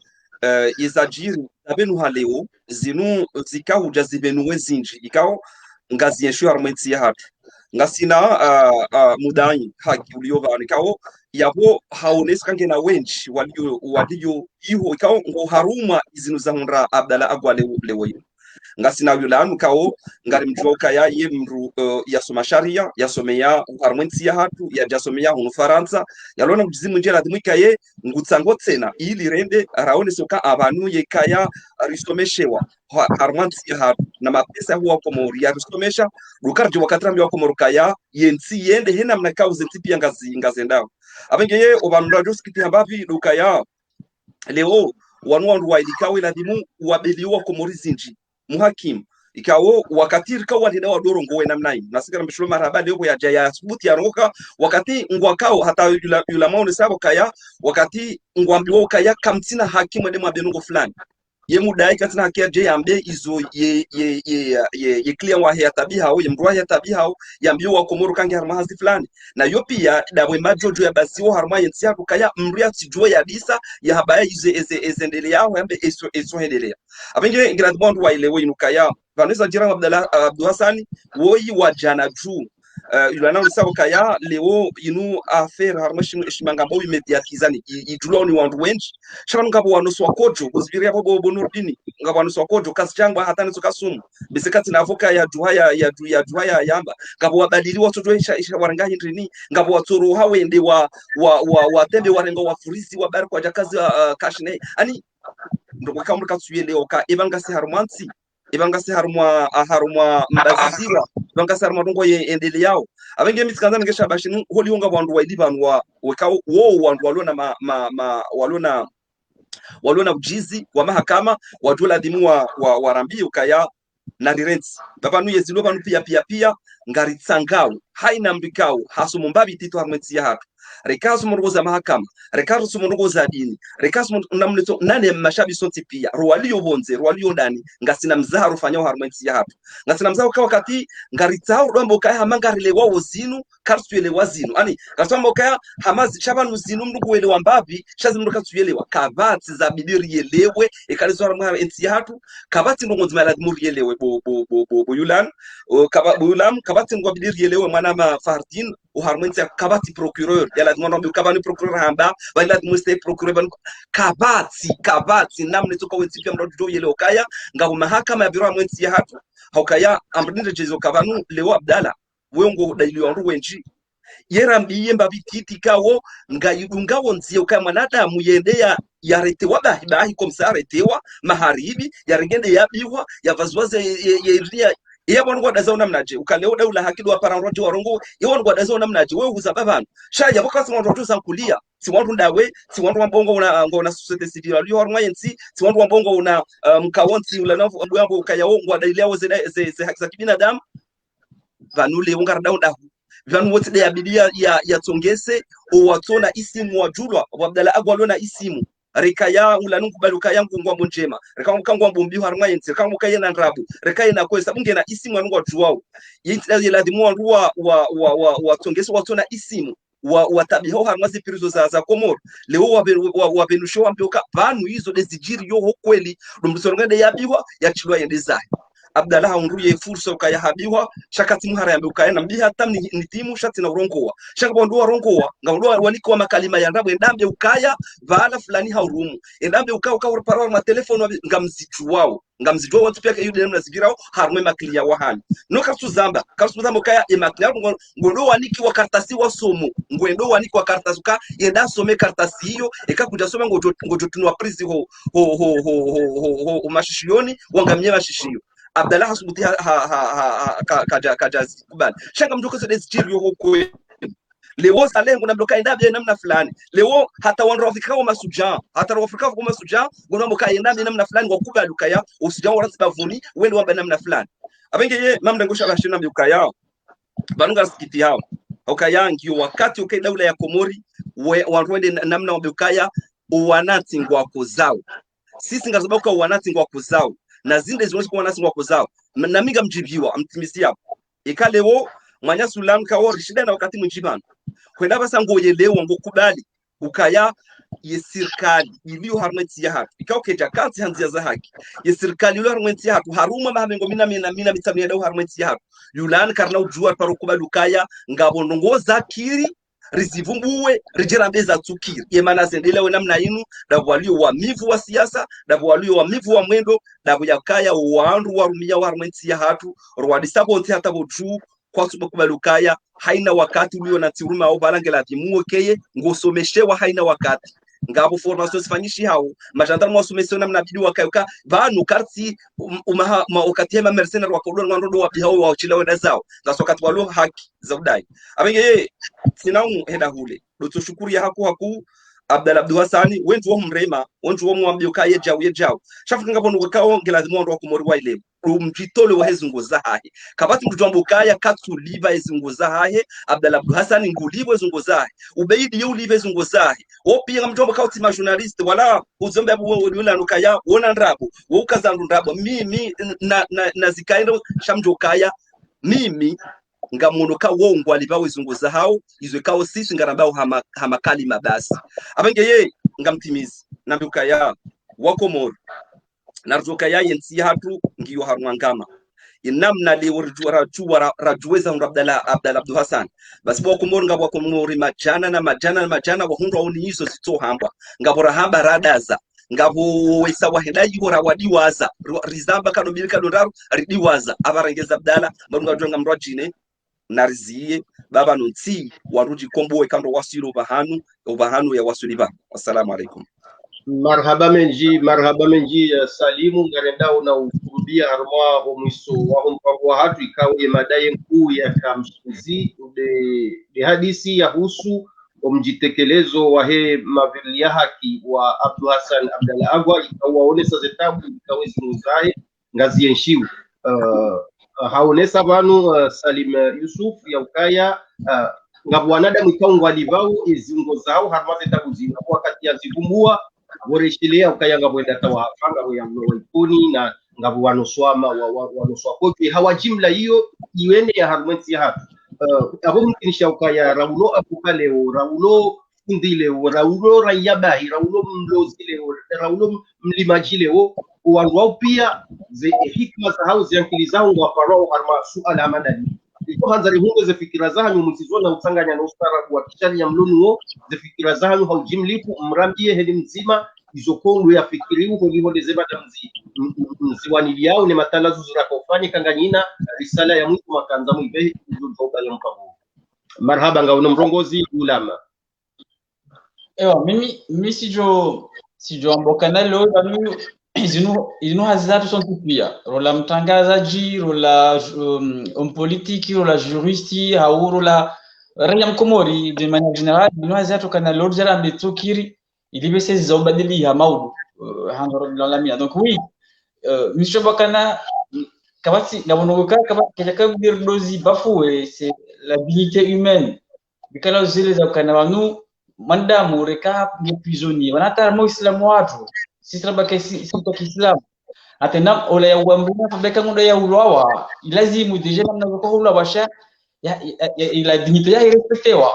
izajiri abenu haleo zinu zikau jazibenu wezinji ikao ngazi yeshu harumwetsi hatu ngasina mudai haki uliova nikao yabo haones kange na wenji walio iho ikao ngo haruma izinu za hundra Abdallah Agwa lewo ngasina yulanu kao ngari mjoka ya ye mru yasoma sharia yasomea harmwensi ya hatu ya jasomea hunu Faransa yalona kujizimu njera dimwika ye ngutsango tena ili rende raone soka abantu ye kaya ristomeshewa harmwensi ya hatu na mapesa huwa komori ya ristomesha rukarjo wakatrambi wa komorukaya yensi yende hena mnakao zetipia ngazendao abenge ye obanura joskiti ambavi lukaya leo wanwandu wa ilikawe la dimu wabeliwa komori zinji muhakim ikawo wakati rikawa ni dawa doro ngowe namnai nasikara mshulu marhaba leo ya jaya subuti ya roka wakati ngwakao hata yula maone sabo kaya wakati ngwambiwa kaya kamtina hakimu demu abenungo fulani ye mudai katina hakia je ambe izo ye clear wa ya tabiha au ye mrwa ya tabiha au yambio wa komoro kange harmahazi fulani na yo pia dawe majojo ya basiwo harma yensi yako kaya mria tijua ya bisa ya habaya ezendele yao yambe eso hendelea abenge grand bond wa ile winu kaya vanessa jira Abdallah Abdul Hassan woi wa jana juu yulana ulisabo kaya leo inu affaire harmashin shimangabo imediatizani iduloni wandu wenji shaka ngabo wanoso wakojo kuzibiria bobo bonurdini ngabo wanoso wakojo kasijangwa hata nizo kasumu bisekati na avoka ya duhaya yamba ngabo wabadili watoto isha warangahi ndrini ngabo watoro hawende wa tembe warengo wafurizi wa bari kwa jakazi kashine ani ndoko kama katsuye leo ka ebangasi harumansi ibangasi harumwa mbaziziwa ibangasi harumwa ndongo ye endele yao abenge misikanza ngesha bashinu holi unga wandu waidibanwa wekao wo wandu walona ujizi wa mahakama wajula dimu wa rambi ukaya na dirents babanu yezilo banu pia ngari tsangao haina mbikao hasumumbabi tito harmetsi ya hatu rekazo mrongoza mahakama rekazo mrongoza dini rekazo namleto nane mashabi sonti pia rwalio bonze rwalio ndani ngasina mzaha rufanya harmenti ya hapo ngasina mzaha kwa wakati ngaritao dombo kaya hamangarile wao zinu kartuele wazinu ani kasamba kaya hamazi chabanu zinu mndugu ele wambabi shazi mnduka tuyelewa kabati za bidiri yelewe ekalizo harmenti ya hapo kabati ndongo zimalazimu yelewe bo yulan yulam kabati ngo bidiri yelewe mwana ma fardin uharmenti ya kabati procureur ya lazima ndo kabani procureur hamba wala lazima stay procureur kabati namne toka wetipia mrodo yelewe kaya ngabo mahakama ya biro harmenti ya hapo haukaya amrinde jezo kabanu leo Abdalla wengo dailiwa ndu wenji yerambiye mbabititi kawo ngayidungawo nziyo kama mwanadamu yendea yarete wabahi komisaretewa maharibi yarengende yabiwa yavazwaze yeria yabona ngo dazaona mnaje ukaleo daula hakidu aparanroje warongo yabona ngo dazaona mnaje wewe uzababana shaya bakasi mwandu watu sankulia si wandu ndawe si wandu wambongo una ngona societe civil aliyo harumwa yensi si wandu wambongo una mkawonti ulanavu abuyambo kayawo ngo dailiawo ze haki za kibinadamu vanule ungara daunda vanu wote de abidia ya tongese o watona isimu wajulwa Abdalla agwalona isimu rekaya ulanungu baluka yangu ngwambo njema reka ngwambo mbi harumwa yensi reka mukaye na ndrabu reka ina kwesa bunge na isimu anungu wajwao yinti lazima wa tongese watona isimu watabiho harumwa zipirizo za Komoro leo wabenusho wambioka banu hizo desijiri yo kweli rumbusorongede yabiwa yachilwa yendezaye Abdalla haunruye fursa ukaya habiwa shakati muhara ya mbukaya na mbiha tamni nitimu shati na urongowa shaka bondo warongowa ngaundo waniko wa makalima ya ndambe endambe ukaya vala fulani haurumu endambe ukaya parwa ma telephone ngamzichu wao watu pia yude na zibirao harume maklia wa hani no kasuzamba ukaya emaklia ngondo waniki wa kartasi wa somo ngondo waniki wa kartasi uka yenda some kartasi hiyo ekakuja soma ngojo tunwa prizi ho mashishioni wangamnye mashishio Abdalla hasubuti kaja kubali shanga mjoko se desijiri yo kwe leo salengo na bloka endabye namna fulani leo hata wanro Afrika wa masuja hata Afrika wa masuja ngono mboka endabye namna fulani ngokubali ukaya usija wala sibavuni wende wamba namna fulani abenge ye mamda ngosha bashina mbuka yao banunga sikiti yao ukaya ngio wakati ukai daula ya Komori wanrwende namna wambukaya uwanati ngwako zao sisi ngazobabuka uwanati ngwako zao na zinde ziwezi kuwa nasi wako zao na miga mjibiwa amtimisia ikalewo mwanya sulam kawo shida na wakati mjibana kwenda basa ngoyelewa ngokubali ukaya ye serikali iliyo harmenti ya hatu ikao keja kazi hanzia za haki ye serikali iliyo harmenti ya hatu haruma mahamengo mina mitamia dau harmenti ya hatu yulan karna ujua parukubali ukaya ngabondongo za kiri rizivumbuwe rijirambeza tukiri yemana zendelewe namna inu dabu walio wamivu wa siasa dabu walio wamivu wa mwendo dabu yakaya wandu warumia warumenti ya hatu rwadisabonti hata boju kwa subo kubalukaya haina wakati ulio na tiruma au balangela vimuwe keye ngosomeshewa haina wakati ngabo formation sifanyishi hao majandarmu wasomeshewa namna bidi wakayuka banu karti wakati hema mercenaire wakodona wandodo wa bihao wa uchila wenda zao ngaso wakati walio haki za udai abenge sinau henda hule dotushukuru ya haku Abdalla Abdul Hassani wentu wo mrema wentu wo mwambioka yejao shafuka ngabo ngokao ngelazimu ndo Komori wa ile umjitole wa hezungo zahahe kabati mtujambukaya katuliva hezungo zahahe Abdalla Abdul Hassani ngulivo hezungo zahahe ubeidi yuliva hezungo zahahe opi ngamjomba kauti ma journalist wala uzombe abu yula nukaya wona ndrabo wo ukazandu ndrabo mimi na zikaenda shamjokaya mimi ngamunoka wongo alibawe zunguza hao izo kao sisi ngarambao hamakali mabasi abenge ye ngamtimizi nambuka ya wakomoro narzoka ya yensi hatu ngiyo harwangama inamna leo rajuweza Abdalla Abdul Hassan basi wakomoro ngabo komori majana wahundwa oni hizo sito hamba ngabora hamba radaza ngabo wesa wahendaji bora wadiwaza rizamba kanombilika dondaru ridiwaza abarengeza Abdalla marunga jonga mrojine nariziye baba nunti waruji kombo ekando wasilo bahanu ya wasuliba. Assalamu alaikum.
Marhaba menji salimu ngarendao na ukurudia harma omiso wa mpango wa hatu ikawe madai mkuu ya kamshuzi de hadisi ya husu omjitekelezo wa he mavili ya haki wa Abdul Hassan Abdalla Agwa ikawaonesa zetabu ikawe zinuzae ngazi yenshiu haonesa banu Salim Yusuf ya ukaya ngabu wanadamu ikaungwa livao iziungo zao harmaze tabuzinga wakati yazivumbua woreshelea ukayanga bwenda tawafanga boyango waikuni na ngabu wanuswama wanuswa kopi hawa jimla hiyo iwene ya harmati ya hatu abo mkinisha ukaya raulo akukale raulo ndile raulo rayabahi raulo mlozile raulo mlimajile wangu pia ze hikma za hao ziankili zao wa farao harma suala amadani iko hanzari hunde ze fikira zanyu msizona usanganya na ustarabu wa kishali ya mlunu ze fikira zanyu haujimlipu mrambie hedi mzima izokongo ya fikiri huko liho lezebata mziwani yao ni matalazu zirakofani kanganyina risala ya mtu makanza mwibe izotoka ya mpabu marhaba ngauna mrongozi ulama
ewa mimi sijo ambokana leo banu izinu hazatu son tupia rola mtangazaji rola politiki rola juristi au rola raya mkomori de manière générale izinu hazatu kana leo jara mbetokiri ilibe sezi za ubadili ya maudu handoro lamia donc oui monsieur bakana kabati ngabonogoka kabati kabir dozi bafoué c'est la dignité humaine bikala zile za kana wanu mandamu reka prisonnier wanata mo islamu watu sisi labda sisi Kiislamu atenda ole ya uambia fabeka ngondo ya ulwawa ilazimu deja namna kwa hula basha ya la dignité ya respectewa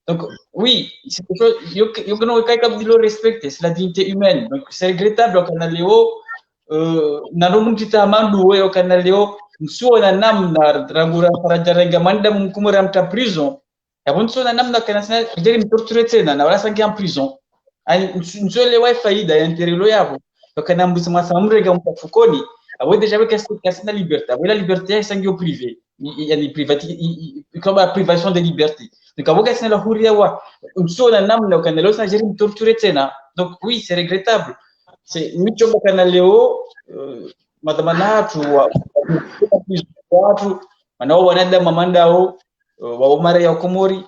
donc oui c'est quelque chose yo kono kai ka dilo respecter c'est la dignité humaine donc c'est regrettable kana leo na ndo mtita mandu wewe kana leo msio na namna rangura farajarenga manda mkumura mta prison yabonso na namna kana sana ndiri mtorture tena na wala sangi en prison ani msole wa faida ya interelo yabo kana mbusa masamrega mtafukoni abo deja avec kasina liberté abo la liberté sangi au privé yani privati comme la privation de liberté donc abo kasina la huria wa msole namna kana leo sangi mtorture tena donc oui c'est regrettable c'est micho kana leo madhamanatu wa watu wanao wanada mamandao wa umare ya Komori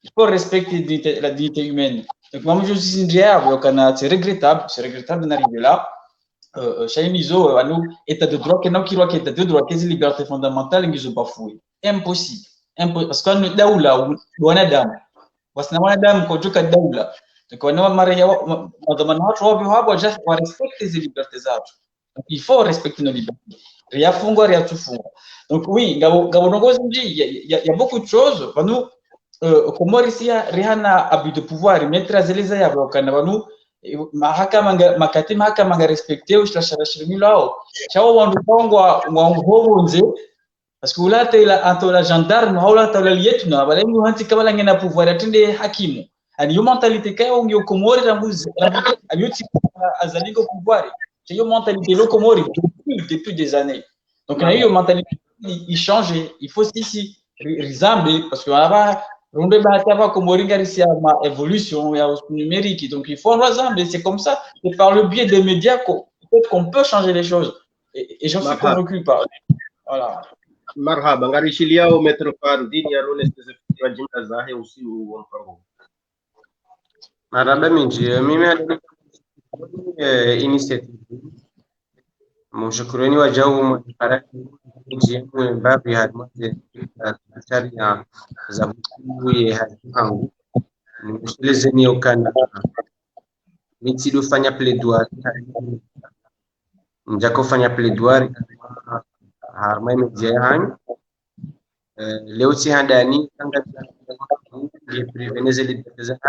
il faut respecter la dignité humaine donc moi je suis indiable kana c'est regrettable d'arriver là chaimizo anu état de droit kana kirwa état de droit les libertés fondamentales ngizo bafoué impossible parce que nous daula wanadamu wasna wanadamu kwa joka daula donc wana mare ya madhamanatu wao hapo just wa respecter les libertés zao donc il faut respecter nos libertés rien fungwa rien tufungwa donc oui gabonongozi il y a beaucoup de choses nous Komori sia rihana abus de pouvoir mettre zeleza ya bakana banu mahakama makati mahakama nga respecter ushashirashirimi lao chao wandu kongwa ngobonze parce que ulate ila antola gendarme haula tawla lietuna balengu hanti kabala ngena pouvoir atende hakimu ani yo mentalité kayo ngyo Komori rambuzi ayuti azaliko pouvoir c'est yo mentalité lo Komori depuis des années donc na yo mentalité il change il faut ici rizambe parce que là Rumbe Bahatava Komoringa ici à ma évolution et au numérique. Donc il faut en rassembler. C'est comme ça. C'est par le biais des médias qu'on peut changer les choses. Et j'en suis convaincu par. Voilà.
Marhaba. Ngarishilia au maître Fardini ya role spécifique jina zahe usi uonfargo.
Marhaba minji. Mimi initiative. Mshukurani wa jau mparaki jimu mbapi hadmate hatari ya zabuye hangu nimesheleze ni ukana mitido fanya plaidoirie njako fanya plaidoirie harma media hangu leo si handani tanga ya preveneze libeza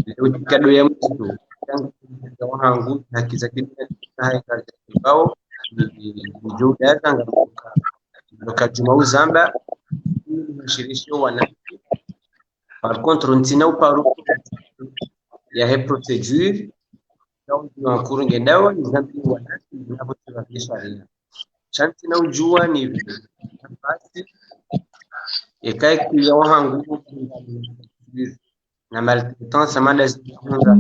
leo kado ya mtu hangu haki za kibao ni tanga lokajuma uzamba shirisho wana par contre ntina ou par ya he procedure donc en cours ngendawa ni zambi wana ninapotoa kisharia chanti na ujua ni basi ekae kwa wangu na maltraitance amanda zinaanza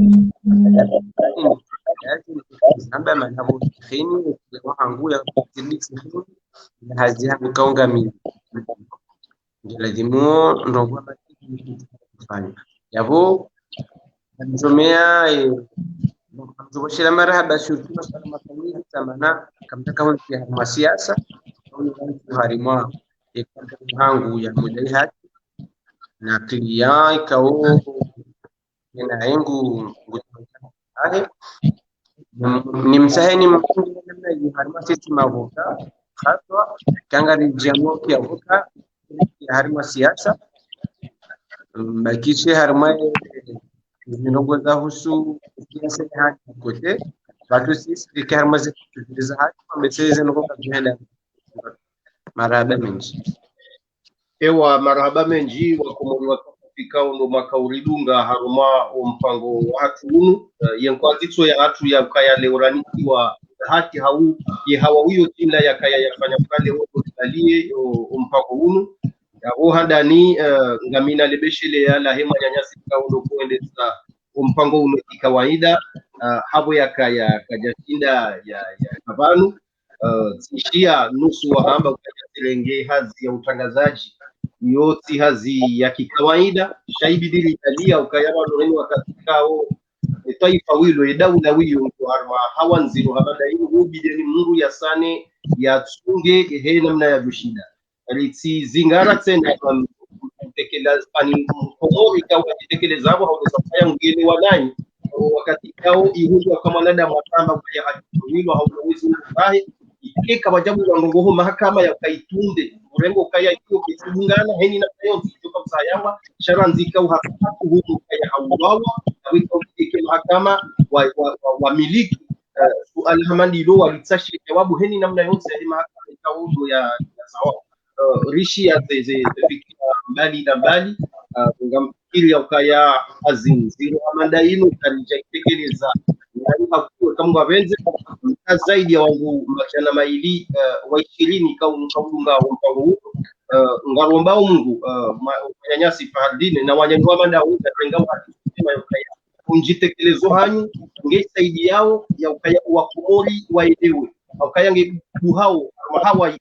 namba manabo khini wangu ya kudhibiti hazia mkaunga mimi lazima ndongo kufanya yabo njomea njoshira marhaba surtout masala mafanyia tamana kamtaka wao ya siasa au harima hangu ya mudai haki na client ikao ina yangu ngutuahe ni msaheni mkundu namna hiyo harima sisi mavuka haswa kanga rijamo kia vuka harima siasa bakishe harima zinogoza husu siasa haki kote batu sisi harima zetu haki mbeseze nokoka jihada marahaba menji
ewa marahaba menji wakomori wakafika ndo makauridunga haruma mpango wa hatu unu yenkwazitso ya hatu ya kaya leorani wa hati hau ye hawawiyo jina ya kaya ya fanya pale woto talie mpango unu ya handani ngamina lebeshele ya la hema nyanyasi kaundo kuendeza mpango unu kawaida habo ya kaya kajashinda ya kabanu tishia nusu wa hamba kajasirenge hazi ya utangazaji yoti hazi ya kikawaida shaibidili italia ukayaba loreni wakati kao taifa wilo edaula wiyo harma hawanziro habada hiyo ubideni mungu ya sane ya tsunge he namna ya jushida alitsi zingara tena kutekeleza pani komori kwa kutekeleza hapo hautafanya mgeni wa nani wakati kao ihudu kama nada matamba kwa ya hilo hautawezi kubahi ikeka wajabu wa ngongo mahakama ya kaitunde urengo kaya hiyo kitungana heni na kayo kutoka msayawa sharanzika uhakatu huko kaya hauwawa na wito kike mahakama wa miliki alhamdulillah walitsashi jawabu heni namna yote ya mahakama ikaudo ya sawa rishi ya fikira mbali na mbali ngamfikiri ya ukaya azinziro amadaino kalijaitekeleza kama wavenze zaidi ya wangu machana maili wa 20 kaunga mpango huu ngaromba Mungu nyanyasi fahadine na wanyanyua manda utarenga wakisema ukaya unjitekelezo hanyu ngesaidi yao ya ukaya wa komori waelewe ukaya ngebuhao mahawa ya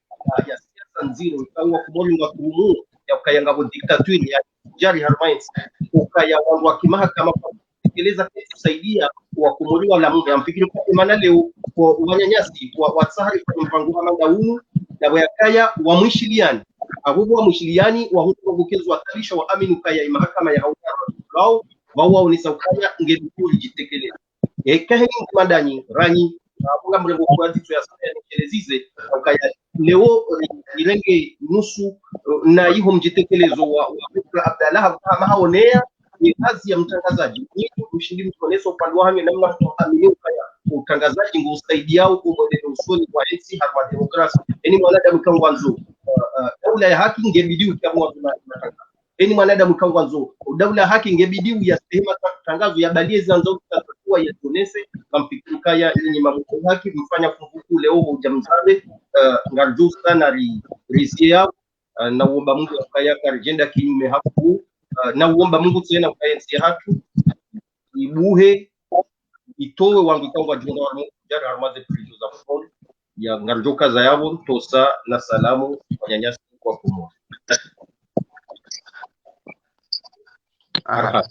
siasa nziro kwa komori wa kumu ya ukaya ngabo dictature ya jari harmains ukaya wangu wa kimahakama kutekeleza kusaidia wakomoriwa la Mungu amfikiri kwa maana leo kwa wanyanyasi wa sahari kwa mpango wa manda huu na wakaya wa mwishiliani abubu wa mwishiliani wa hukumokezo wa talisha wa aminu kaya mahakama ya hauta wao ni saukanya ngedukuli jitekeleza kaheni mandani ranyi abuga mrengo kwa zitu ya sana nikelezize ukaya leo ilenge nusu na hiyo mjitekelezo wa Abdallah kama haonea ni kazi ya mtangazaji ni mshindi mtoneso upande wa hami namna kuamini ukaya utangazaji ngusaidiao kumweleza usoni kwa nchi hapa demokrasia yani mwanadamu kangwa nzo daula ya haki ingebidi ukiamua tunataka yani mwanadamu kangwa nzo daula ya haki ingebidi ya sehemu tangazo ya balie zanzo tutakuwa yatonese kamfikirikaya yenye mambo haki mfanya funguku leo hujamzabe ngarju sana rizia na uomba Mungu akaya karjenda kinyume hapo na uomba Mungu tena ukaenzi hatu ibuhe itowe wangu kangwa jinga wa Mungu jara armaze prizo za phone ya ngarjoka za yabo tosa na salamu wanyanyasi kwa kumo. Aha.